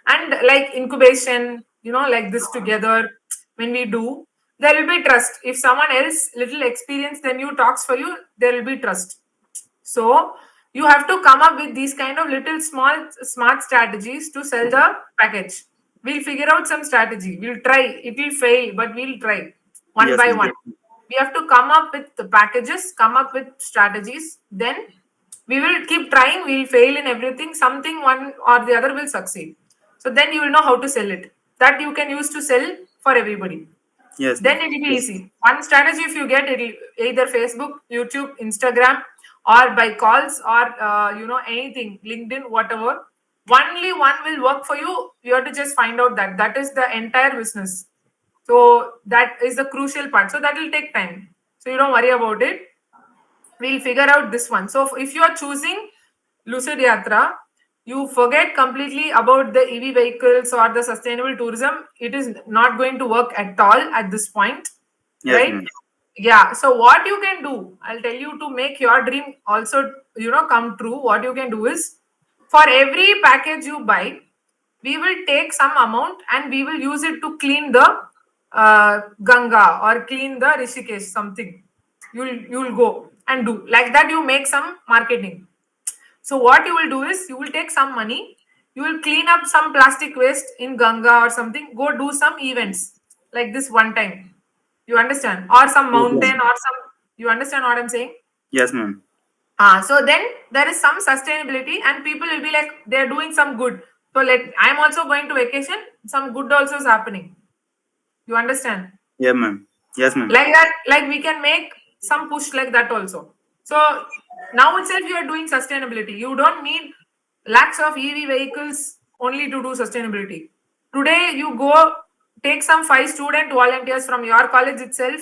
And like incubation, like this together, when we do, there will be trust. If someone else little experienced than you talks for you, there will be trust. So you have to come up with these kind of little small smart strategies to sell the package. We'll figure out some strategy. We'll try. It will fail, but we'll try one yes, by ma'am. one. We have to come up with the packages, come up with strategies. Then we will keep trying. We'll fail in everything. Something one or the other will succeed. So then you will know how to sell it. That you can use to sell for everybody. Yes, Then ma'am. it will be easy. One strategy, if you get it, either Facebook, YouTube, Instagram, or by calls, or anything, LinkedIn, whatever. Only one will work for you. You have to just find out that is the entire business. So that is the crucial part. So that will take time. So you don't worry about it. We'll figure out this one. So if you are choosing Lucid Yatra, you forget completely about the EV vehicles or the sustainable tourism. It is not going to work at all at this point, Yes, right? ma'am. Yeah. So what you can do, I'll tell you to make your dream also, come true. What you can do is, for every package you buy, we will take some amount and we will use it to clean the Ganga or clean the Rishikesh, something. You'll go and do like that. You make some marketing. So what you will do is you will take some money, you will clean up some plastic waste in Ganga or something, go do some events like this one time. You understand? Or some Yes, mountain ma'am. or some, you understand what I'm saying? Yes, ma'am. So then there is some sustainability and people will be like, they're doing some good. So I'm also going to vacation, some good also is happening. You understand? Yeah, ma'am. Yes, ma'am. Like that, like we can make some push like that also. So now itself you are doing sustainability. You don't need lakhs of EV vehicles only to do sustainability. Today you go take some 5 student volunteers from your college itself,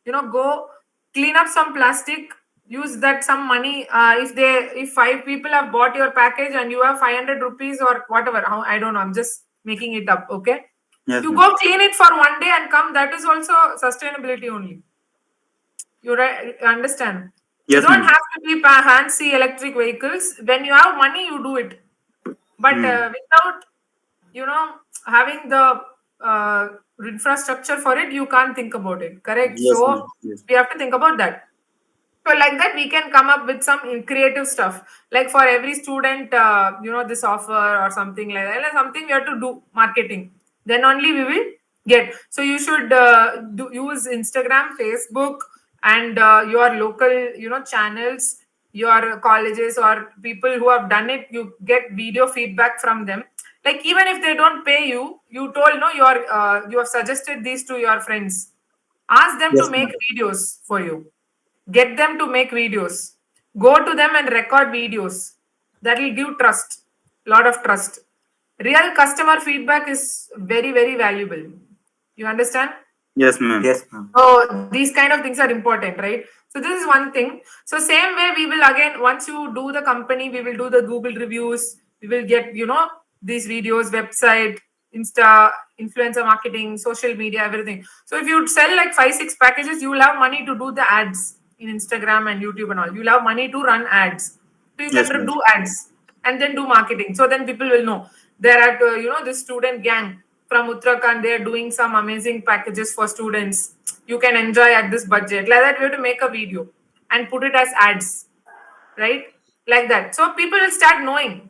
go clean up some plastic, use that some money. If 5 people have bought your package and you have 500 rupees or whatever, I don't know, I'm just making it up, okay? Yes, You ma'am. go clean it for one day and come. That is also sustainability only. You understand? You Yes, don't ma'am. have to be fancy electric vehicles. When you have money, you do it. But without, having the infrastructure for it, you can't think about it. Correct? Yes, So ma'am. Yes. we have to think about that. So like that, we can come up with some creative stuff. Like for every student, this offer or something like that. Like something we have to do marketing. Then only we will get. So you should use Instagram, Facebook, and your local, channels, your colleges or people who have done it. You get video feedback from them. Like even if they don't pay you, you told no, you have suggested these to your friends. Ask them to Yes, make ma'am. videos for you. Get them to make videos. Go to them and record videos. That will give trust, lot of trust. Real customer feedback is very, very valuable. You understand? Yes, ma'am. Yes, ma'am. So these kind of things are important, right? So this is one thing. So same way we will again, once you do the company, we will do the Google reviews. We will get, these videos, website, Insta, influencer marketing, social media, everything. So if you sell like 5-6 packages, you will have money to do the ads in Instagram and YouTube and all. You'll have money to run ads. So you Yes, can ma'am. do ads and then do marketing. So then people will know there are, this student gang from Uttarakhand, they are doing some amazing packages for students. You can enjoy at this budget. Like that, we have to make a video and put it as ads, right? Like that. So people will start knowing.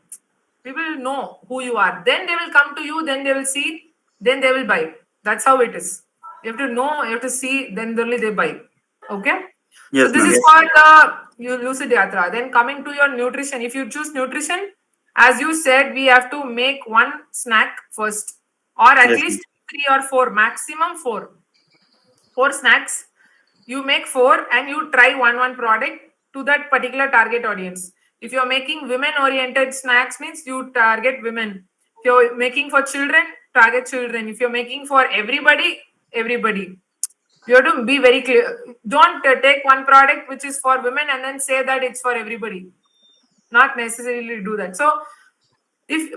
People will know who you are. Then they will come to you. Then they will see. Then they will buy. That's how it is. You have to know. You have to see. Then only they buy. Okay. Yes, So this ma'am. is for the Lucid Yatra. Then coming to your nutrition. If you choose nutrition, as you said, we have to make one snack first, or at Yes, least 3 or 4, maximum 4. 4 snacks. You make 4 and you try one product to that particular target audience. If you're making women-oriented snacks, means you target women. If you're making for children, target children. If you're making for everybody, everybody. You have to be very clear. Don't take one product which is for women and then say that it's for everybody. Not necessarily do that. So,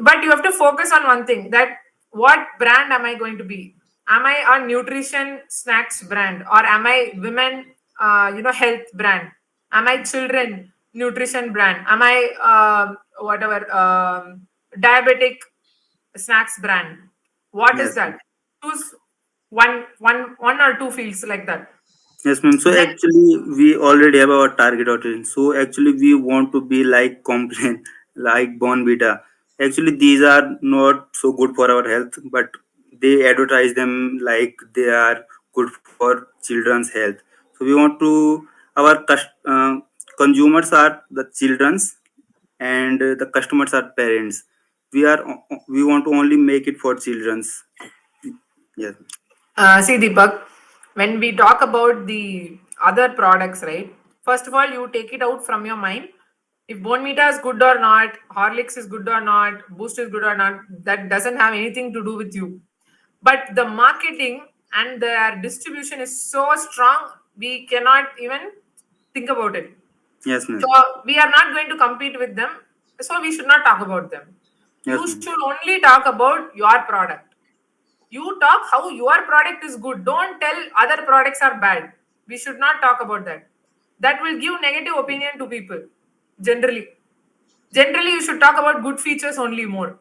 but you have to focus on one thing, that what brand am I going to be? Am I a nutrition snacks brand, or am I women, health brand? Am I children nutrition brand? Am I diabetic snacks brand? What is Yes. that? Choose one or two fields like that. Yes, ma'am. So Then actually, we already have our target audience. So actually, we want to be like complain, like Bonvita. Actually, these are not so good for our health, but they advertise them like they are good for children's health. So we want to consumers are the children's, and the customers are parents. We want to only make it for children's. Yes. See, Deepak, when we talk about the other products, right? First of all, you take it out from your mind. If Bonvita is good or not, Horlicks is good or not, Boost is good or not, that doesn't have anything to do with you. But the marketing and their distribution is so strong, we cannot even think about it. Yes, ma'am. So we are not going to compete with them. So we should not talk about them. Yes, You ma'am. should only talk about your product. You talk how your product is good. Don't tell other products are bad. We should not talk about that. That will give negative opinion to people. Generally, you should talk about good features only more,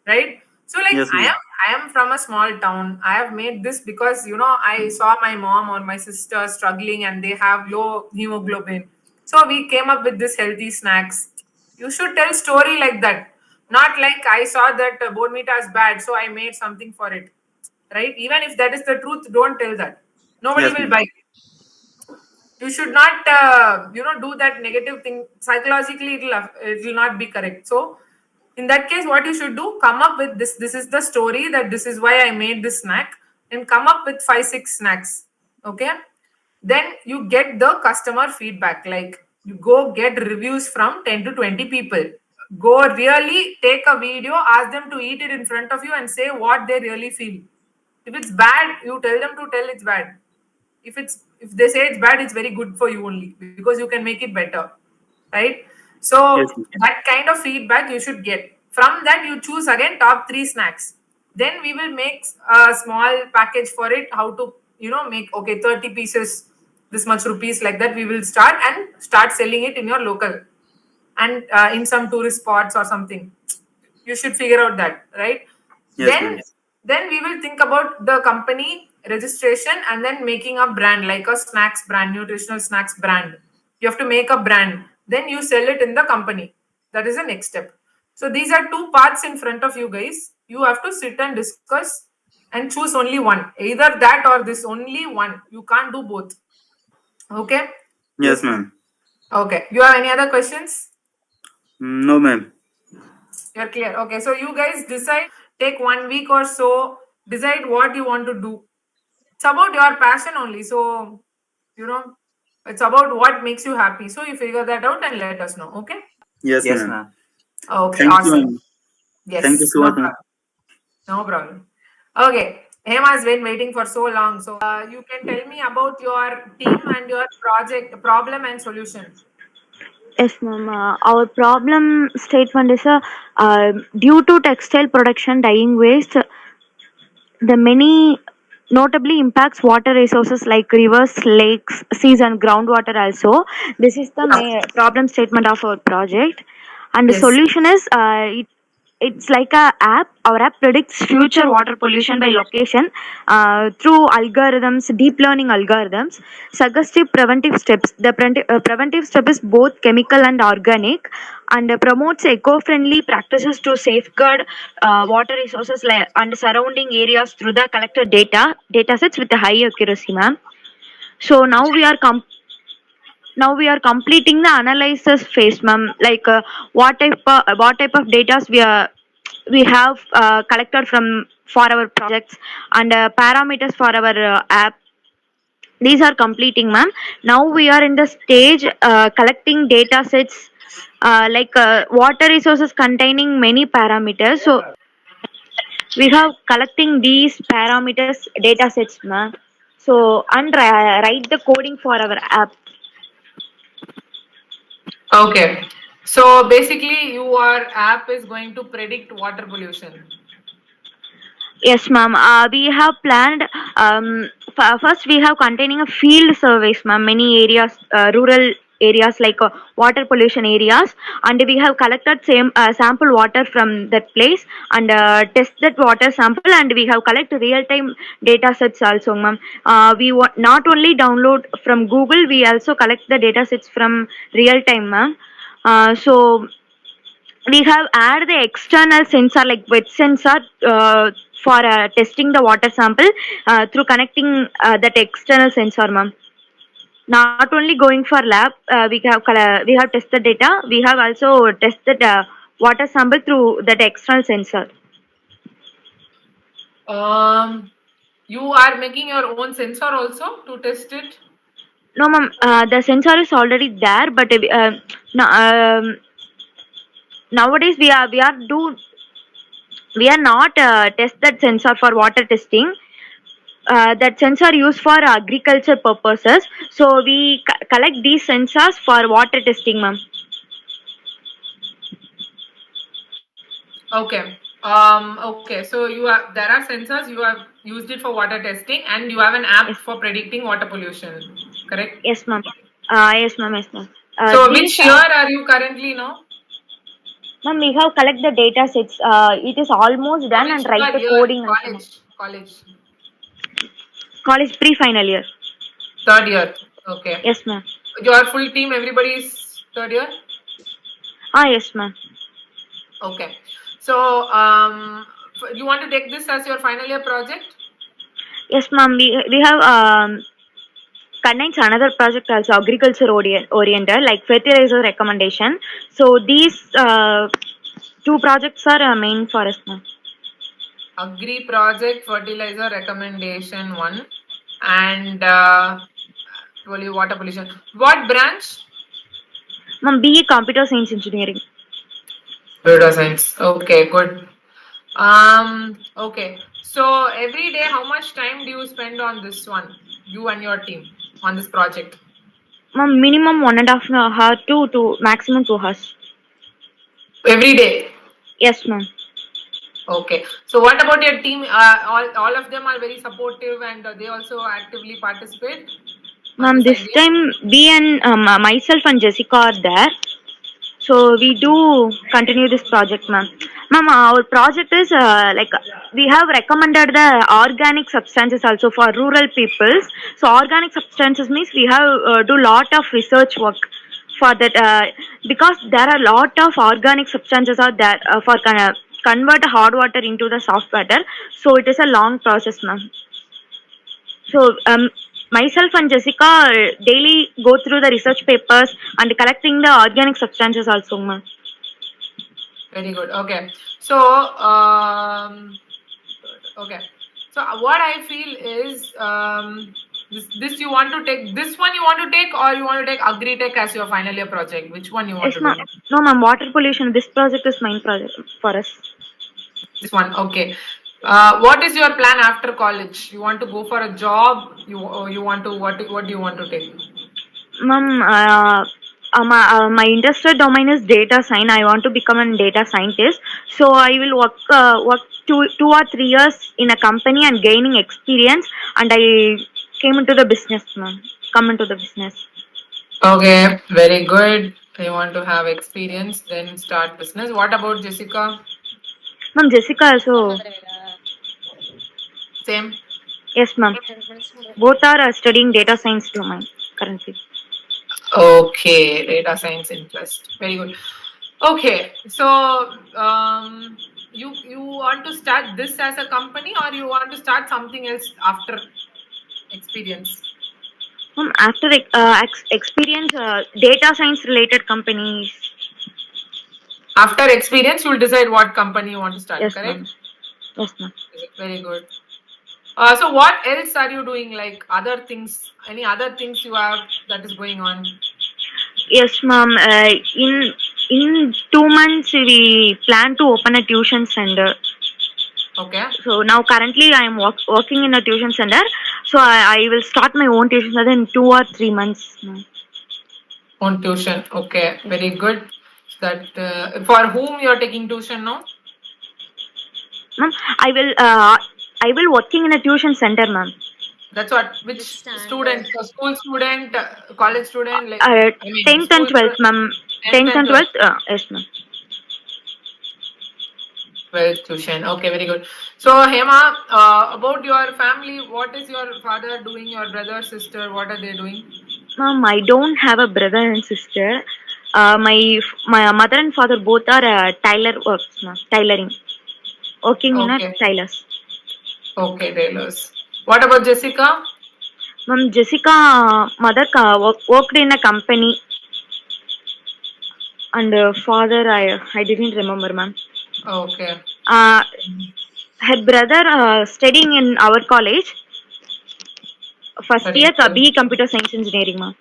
right? So like Yes, ma'am. I am from a small town. I have made this because I saw my mom or my sister struggling and they have low hemoglobin. So we came up with this healthy snacks. You should tell story like that, not like I saw that Bonvita is bad, so I made something for it, right? Even if that is the truth, don't tell that. Nobody Yes, will ma'am. buy it. You should not do that negative thing. Psychologically it will not be correct. So in that case, what you should do, come up with this is the story, that this is why I made this snack, and come up with 5-6 snacks. Okay, then you get the customer feedback, like you go get reviews from 10 to 20 people. Go really take a video, ask them to eat it in front of you and say what they really feel. If it's bad, you tell them to tell it's bad. If they say it's bad, it's very good for you only, because you can make it better, right? So Yes, ma'am. that kind of feedback you should get. From that, you choose again top 3 snacks. Then we will make a small package for it, how to make 30 pieces, this much rupees, like that. We will start selling it in your local, and in some tourist spots or something. You should figure out that, right? Yes, then ma'am. then we will think about the company registration, and then making a brand, like a snacks brand, nutritional snacks brand. You have to make a brand, then you sell it in the company. That is the next step. So these are 2 parts in front of you guys. You have to sit and discuss and choose only one, either that or this, only one. You can't do both. Okay. Yes, ma'am. Okay, you have any other questions? No, ma'am. You're clear. Okay, so you guys decide, take 1 week or so, decide what you want to do. It's about your passion only. So, it's about what makes you happy. So you figure that out and let us know. Okay. Yes, Yes, ma'am. ma'am. Okay, Thank you, awesome. ma'am. Yes, Thank you so no much, ma'am. problem. No problem. Okay, Hema has been waiting for so long. So you can tell me about your team and your project problem and solution. Yes, ma'am. Our problem statement is due to textile production dying waste, the many notably impacts water resources like rivers, lakes, seas, and groundwater also. This is the problem statement of our project. And the Yes. solution is it's like a app. Our app predicts future water pollution by location through algorithms, deep learning algorithms, suggestive preventive steps. The preventive step is both chemical and organic, and promotes eco-friendly practices to safeguard water resources and surrounding areas through the collected data sets with a high accuracy, ma'am. So now we are completing the analysis phase, ma'am. Like what type of data we have collected from for our projects, and parameters for our app. These are completing, ma'am. Now we are in the stage collecting data sets water resources containing many parameters. So we have collecting these parameters data sets, ma'am. So and write the coding for our app. Okay. So basically, your app is going to predict water pollution. Yes, ma'am. We have planned. First, we have containing a field surveys, ma'am. Many areas, rural areas like water pollution areas, and we have collected same sample water from that place and test that water sample, and we have collected real time data sets also, ma'am. We not only download from Google, we also collect the data sets from real time, ma'am. So we have added the external sensor like wet sensor for testing the water sample through connecting that external sensor, ma'am. Not only going for lab, we have tested data. We have also tested water sample through that external sensor. You are making your own sensor also to test it. No, ma'am. The sensor is already there, but no, nowadays we are not test that sensor for water testing. That sensor used for agriculture purposes. So we collect these sensors for water testing, ma'am. Okay. Okay. So there are sensors you have used it for water testing, and you have an app Yes. for predicting water pollution. Correct. Yes, ma'am. Yes, ma'am. Yes, ma'am. So which year are you currently now? Ma'am, we have collect the data sets. It is almost done and Which write the year? coding also, ma'am. College. College pre-final year. Third year. Okay. Yes, ma'am. Your full team, everybody is third year. Yes, ma'am. Okay. So you want to take this as your final year project? Yes, ma'am. We have contains another project also agriculture oriented like fertilizer recommendation. So these two projects are main for us, ma'am. Agri project fertilizer recommendation 1 and water pollution. What branch? Ma'am, BE computer science engineering. Computer science. Okay, good. Okay. So every day, how much time do you spend on this one? You and your team on this project? Ma'am, minimum 1.5 hour to maximum 2 hours. Every day. Yes, ma'am. Okay. So what about your team? All of them are very supportive and they also actively participate. Ma'am, this time we and myself and Jessica are there. So we do continue this project, ma'am. Ma'am, our project is we have recommended the organic substances also for rural peoples. So organic substances means we have do lot of research work for that because there are lot of organic substances are there for convert hard water into the soft water. So it is a long process, ma'am. So myself and Jessica daily go through the research papers and collecting the organic substances also, ma'am. Very good. Okay. So okay. So what I feel is this you want to take this one you want to take or you want to take Agri-Tech as your final year project? Which one you want Yes, to ma'am. do? No, ma'am. Water pollution. This project is main project for us. This one. Okay. What is your plan after college? You want to go for a job? You want to what do you want to take? Ma'am, my interested domain is data science. I want to become a data scientist. So I will work 2 or 3 years in a company and gaining experience. And I came into the business, ma'am. Come into the business. Okay, very good. You want to have experience, then start business. What about Jessica? Ma'am, Jessica also. Same. Yes, ma'am. Both are studying data science domain currently. Okay, data science interest. Very good. Okay, so you want to start this as a company or you want to start something else after experience? After experience, data science related companies. After experience, you'll decide what company you want to start. Yes, correct? ma'am. Yes, ma'am. Very good. So what else are you doing? Like other things? Any other things you have that is going on? Yes, ma'am. In 2 months, we plan to open a tuition center. Okay. So now currently I am working in a tuition center. So I will start my own tuition center in 2 or 3 months. Ma'am. On tuition. Okay, very good. That for whom you are taking tuition now? Ma'am, I will working in a tuition center, ma'am. That's what. Which Which student? standard? So school student, college student, like Uh, I mean, 10th and school 12th, student, ma'am. 10th 10th and and 12th. 12th, yes, ma'am. 12th tuition. Okay, very good. So Hema, about your family, what is your father doing? Your brother, sister, what are they doing? Ma'am, I don't have a brother and sister. My mother and father both are tailor works, ma'am. Tailoring, working in a Okay. tailors. Okay, tailors. What about Jessica? Ma'am, Jessica mother worked in a company, and father I didn't remember, ma'am. Okay. Her brother studying in our college, first Sorry. year BE Computer Science Engineering, ma'am.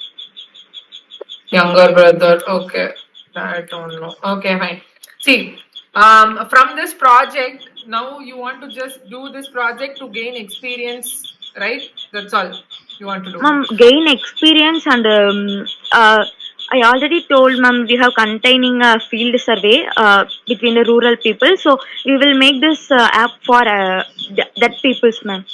Younger brother. Okay. I don't know. Okay, fine. See, from this project, now you want to just do this project to gain experience, right? That's all you want to do. Ma'am, gain experience and I already told ma'am we have containing a field survey between the rural people. So we will make this app for that people's, ma'am.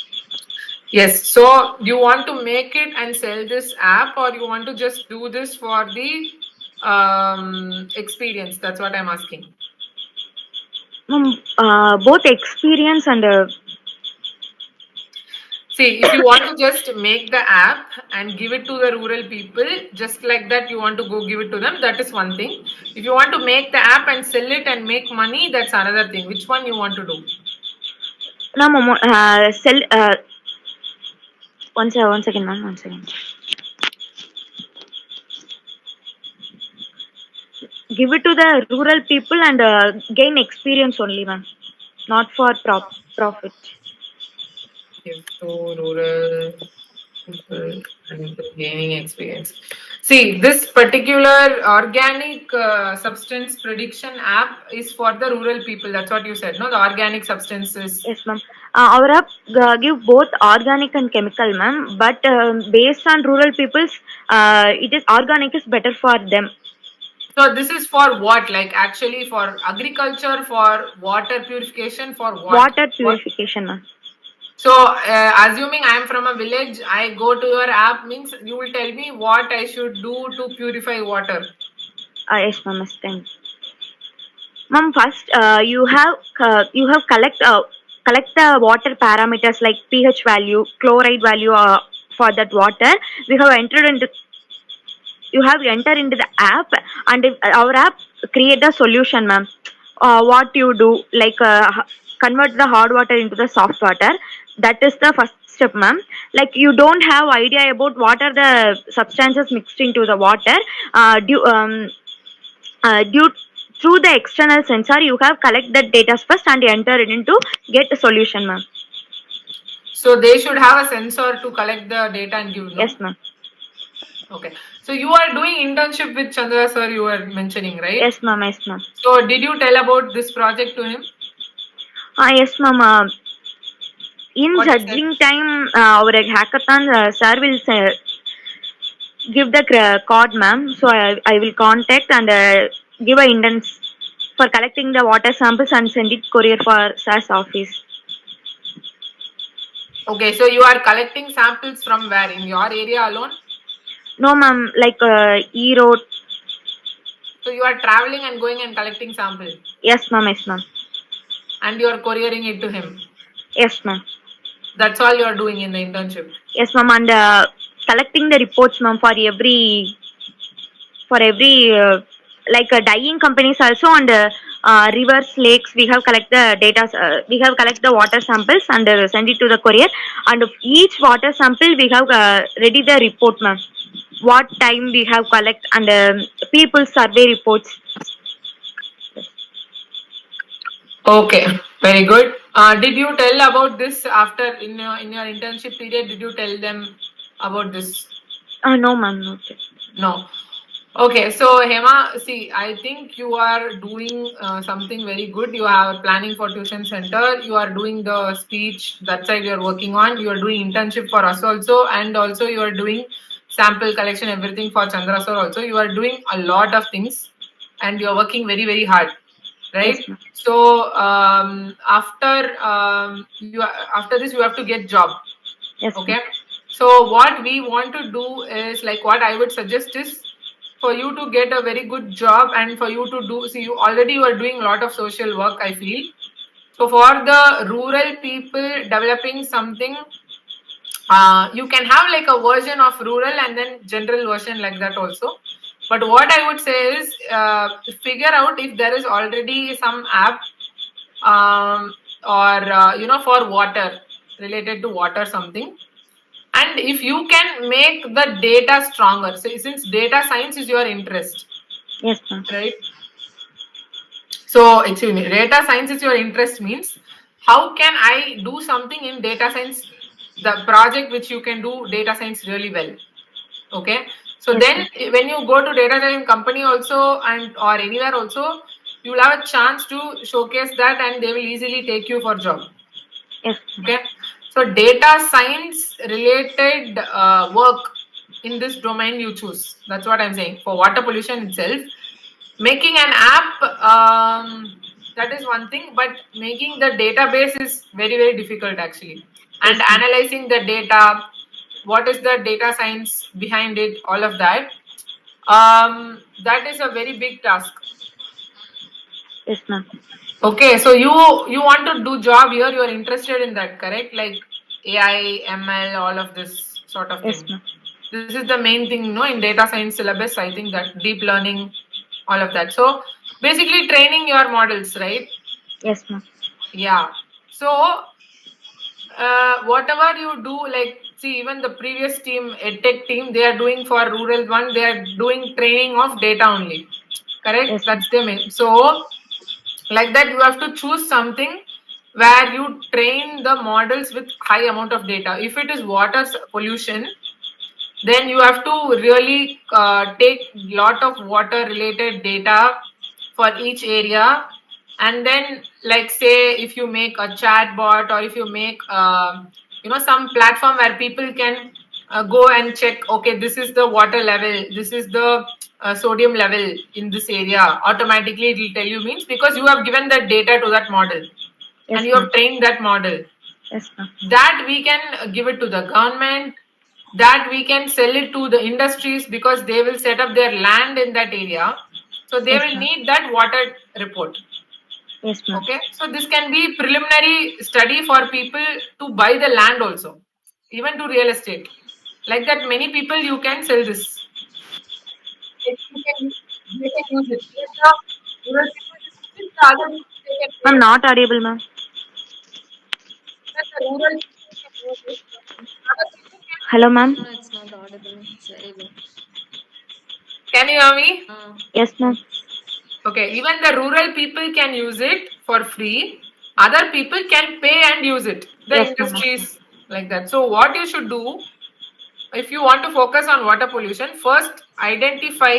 Yes. So you want to make it and sell this app, or you want to just do this for the experience? That's what I'm asking. Ma'am, both experience and See, if you want to just make the app and give it to the rural people, just like that, you want to go give it to them, that is one thing. If you want to make the app and sell it and make money, that's another thing. Which one you want to do? no, ma'am, sell. One second, ma'am. One second. Give it to the rural people and gain experience only, ma'am. Not for profit. Give to rural people and gaining experience. See, this particular organic substance prediction app is for the rural people. That's what you said, no? The organic substances. Yes, ma'am. Our app give both organic and chemical, ma'am. But based on rural people's, it is organic is better for them. So this is for what? Like actually for agriculture, for water purification, for what? Water purification, ma'am. So assuming I am from a village, I go to your app, means you will tell me what I should do to purify water. Yes, ma'am. Yes, thank you. Ma'am, first you have collect the water parameters like pH value, chloride value for that water. We have entered into you have entered into the app, and if our app create the solution, ma'am. What you do, like convert the hard water into the soft water. That is the first step, ma'am. Like you don't have idea about what are the substances mixed into the water. Due through the external sensor, you have collect the data first and enter it into get a solution, ma'am. So they should have a sensor to collect the data and give. No? Yes, ma'am. Okay. So you are doing internship with Chandra sir, you were mentioning, right? Yes, ma'am. Yes, ma'am. So did you tell about this project to him? Yes, ma'am. In What judging time, our hackathon sir will give the code, ma'am. So I will contact and give a intern for collecting the water samples and send it courier for sir's office. Okay, so you are collecting samples from where? In your area alone? No, ma'am. Like E-Road. So you are traveling and going and collecting samples? Yes, ma'am. Yes, ma'am. And you are couriering it to him? Yes, ma'am. That's all you are doing in the internship? Yes, ma'am. And collecting the reports, ma'am, for every like dyeing companies also, and rivers, lakes. We have collect the data. We have collect the water samples and send it to the courier. And each water sample we have ready the report, ma'am. What time we have collect and people survey reports. Okay, very good. Did you tell about this after in your internship period? Did you tell them about this? No, ma'am. No. No. Okay, so Hema, see, I think you are doing something very good. You are planning for tuition center. You are doing the speech that side you are working on. You are doing internship for us also, and also you are doing sample collection, everything for Chandra sir also. You are doing a lot of things, and you are working very very hard, right? Yes, ma'am. So after this you have to get job. Yes, Okay. ma'am. So what we want to do is like what I would suggest is for you to get a very good job and for you to do, see, you are doing a lot of social work, I feel. So for the rural people developing something, you can have like a version of rural and then general version like that also. But what I would say is figure out if there is already some app or for water, related to water something, and if you can make the data stronger. So since data science is your interest, Yes, ma'am. right? So excuse me, data science is your interest means how can I do something in data science, the project which you can do data science really well. Okay, so Yes, then ma'am. when you go to data science company also and or anywhere also, you will have a chance to showcase that and they will easily take you for job. Yes, ma'am. Okay, so data science related work in this domain you choose. That's what I'm saying. For water pollution itself, making an app, that is one thing, but making the database is very very difficult actually, and Yes, ma'am. analyzing the data, what is the data science behind it, all of that, that is a very big task. Yes, ma'am. Okay, so you want to do job here, you are interested in that, correct? Like AI, ML, all of this sort of Yes, thing. ma'am. This is the main thing, in data science syllabus. I think that deep learning, all of that. So basically training your models, right? Yes, ma'am. Yeah. So whatever you do, like see, even the previous team, EdTech team, they are doing for rural one, they are doing training of data only. Correct? Yes, ma'am. That's the main. So like that, you have to choose something where you train the models with high amount of data. If it is water pollution, then you have to really take lot of water related data for each area, and then like say if you make a chat bot or if you make some platform where people can go and check, okay, this is the water level, this is the sodium level in this area, automatically it will tell you, means because you have given that data to that model Yes, and you ma'am. have trained that model, Yes, ma'am. that we can give it to the government, that we can sell it to the industries because they will set up their land in that area, so they Yes, will ma'am. need that water report. Yes, ma'am. Okay, so this can be preliminary study for people to buy the land also, even to real estate, like that many people you can sell this. Like, they can use it. Even the rural people use it, the other people they can Ma'am, pay. not audible, ma'am. Even the rural people can use it. Other people can Hello, ma'am. No, it's not audible. It's very low. Can you hear me? Yes, ma'am. Okay, even the rural people can use it for free. Other people can pay and use it. The Yes, ma'am. industries like that. So what you should do, if you want to focus on water pollution, first identify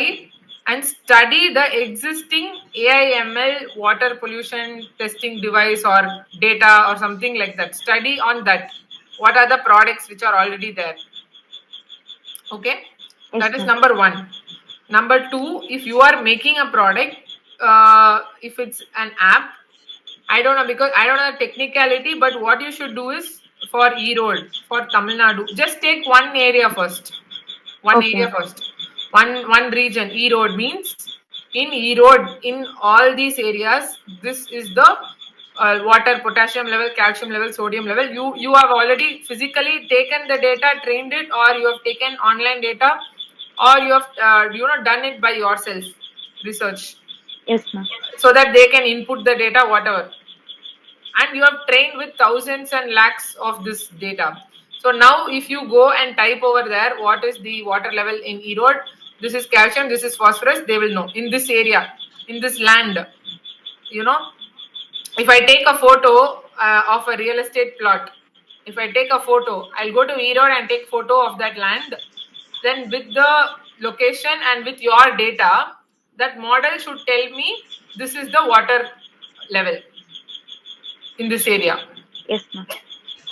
and study the existing AI/ML water pollution testing device or data or something like that. Study on that. What are the products which are already there? Okay, Yes, that is ma'am. number one. Number two, if you are making a product, if it's an app, I don't know, because I don't know the technicality, but what you should do is for Erode, for Tamil Nadu, just take one area first. Okay. One region. Erode means in Erode, in all these areas, this is the water, potassium level, calcium level, sodium level. You have already physically taken the data, trained it, or you have taken online data, or you have done it by yourself, research, Yes, ma'am. so that they can input the data, whatever, and you have trained with thousands and lakhs of this data. So now if you go and type over there, what is the water level in Erode, this is calcium, this is phosphorus, they will know in this area, in this land. If I take a photo of a real estate plot, if I take a photo, I'll go to Erode and take photo of that land, then with the location and with your data, that model should tell me this is the water level in this area. Yes, ma'am.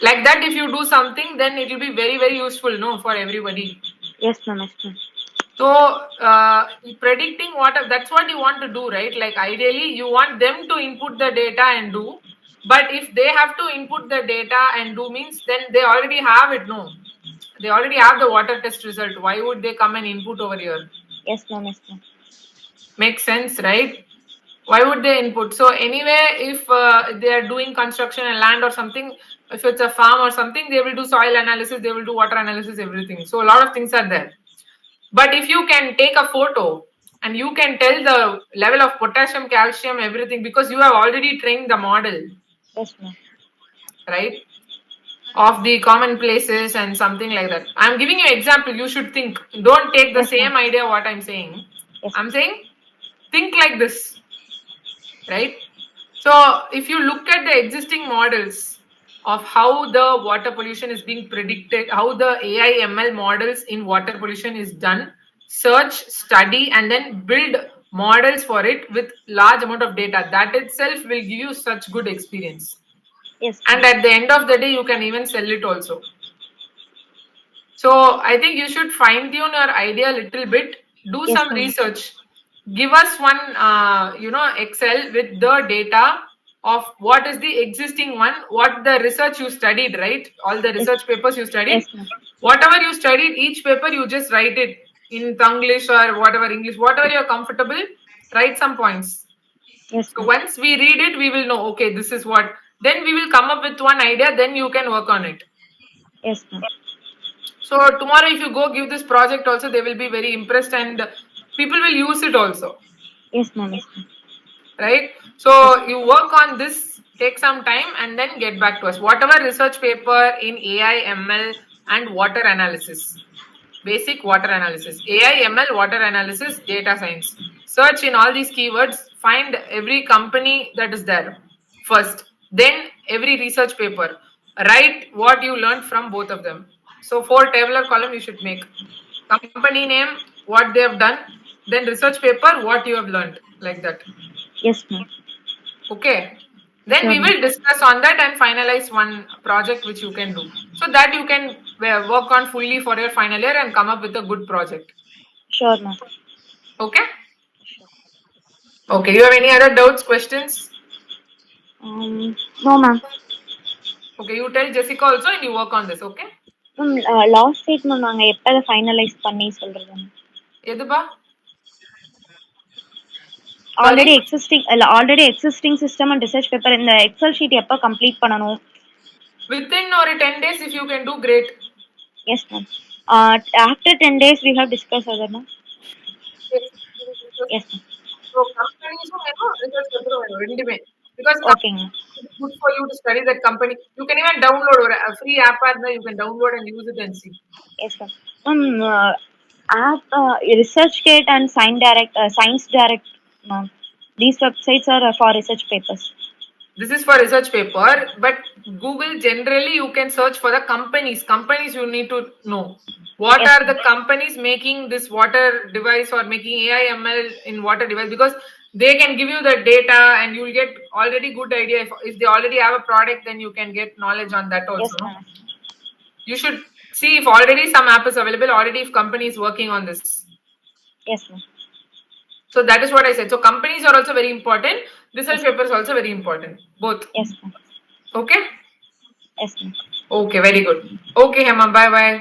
Like that, if you do something, then it will be very, very useful, no, for everybody. Yes, ma'am. Yes, ma'am. So predicting water, that's what you want to do, right? Like ideally, you want them to input the data and do. But if they have to input the data and do means, then they already have it, no? They already have the water test result. Why would they come and input over here? Yes, ma'am. Yes, ma'am. Makes sense, right? Why would they input? So anyway, if they are doing construction and land or something, if it's a farm or something, they will do soil analysis, they will do water analysis, everything. So a lot of things are there. But if you can take a photo and you can tell the level of potassium, calcium, everything, because you have already trained the model, Yes, ma'am. right, of the common places and something like that. I'm giving you example. You should think. Don't take the Yes, same ma'am. idea what I'm saying. Yes, I'm saying think like this, right? So if you look at the existing models of how the water pollution is being predicted, how the AI ML models in water pollution is done, search, study, and then build models for it with large amount of data, that itself will give you such good experience. yes, And at the end of the day, you can even sell it also. So I think you should fine tune your idea a little bit, do Yes, some ma'am. research, give us one, Excel with the data of what is the existing one, what the research you studied, right? All the research papers you studied, Yes, ma'am. whatever you studied, each paper you just write it in Tanglish or whatever English, whatever you're comfortable, write some points. Yes, So ma'am. once we read it, we will know, okay, this is what, then we will come up with one idea, then you can work on it. Yes, ma'am. So tomorrow, if you go give this project also, they will be very impressed and people will use it also, Yes, ma'am. Yes, ma'am. right? So you work on this, take some time and then get back to us. Whatever research paper in AI, ML and water analysis, basic water analysis, AI, ML, water analysis, data science. Search in all these keywords, find every company that is there first, then every research paper. Write what you learned from both of them. So 4 tabular column you should make. Company name, what they have done, then research paper, what you have learned, like that. Yes, ma'am. Okay. Then Sure, we ma'am. will discuss on that and finalize one project which you can do. So that you can work on fully for your final year and come up with a good project. Sure, ma'am. Okay? Okay. You have any other doubts, questions? No, ma'am. Okay. You tell Jessica also and you work on this. Okay? Last date ma'am நாங்கள் எப்போ அதை finalize பண்ணி சொல்கிறது ma'am எதுபா? Already existing system and research paper இந்த excel sheet எப்போ complete பண்ணணும்? Within or 10 days if you can do, great. Yes, ma'am. After 10 days we have discussed other, ma'am. Yes. Yes, ma'am. So companies research paper ரெண்டுமே, because Okay, ma'am. it's good for you to study that company. You can even download or a free app you can download and use it and see. Yes, ma'am. App ResearchGate and Science Direct, ma'am. These websites are for research papers. This is for research paper, but Google generally you can search for the companies. Companies you need to know. What Yes, are the companies making this water device or making AI ML in water device? Because they can give you the data and you'll get already good idea. If they already have a product, then you can get knowledge on that also. Yes, ma'am. You should see if already some app is available, already if company is working on this. Yes, ma'am. So that is what I said. So companies are also very important. Research paper is also very important. Both. Yes, ma'am. Okay? Yes, ma'am. Okay, very good. Okay, Hema, bye bye.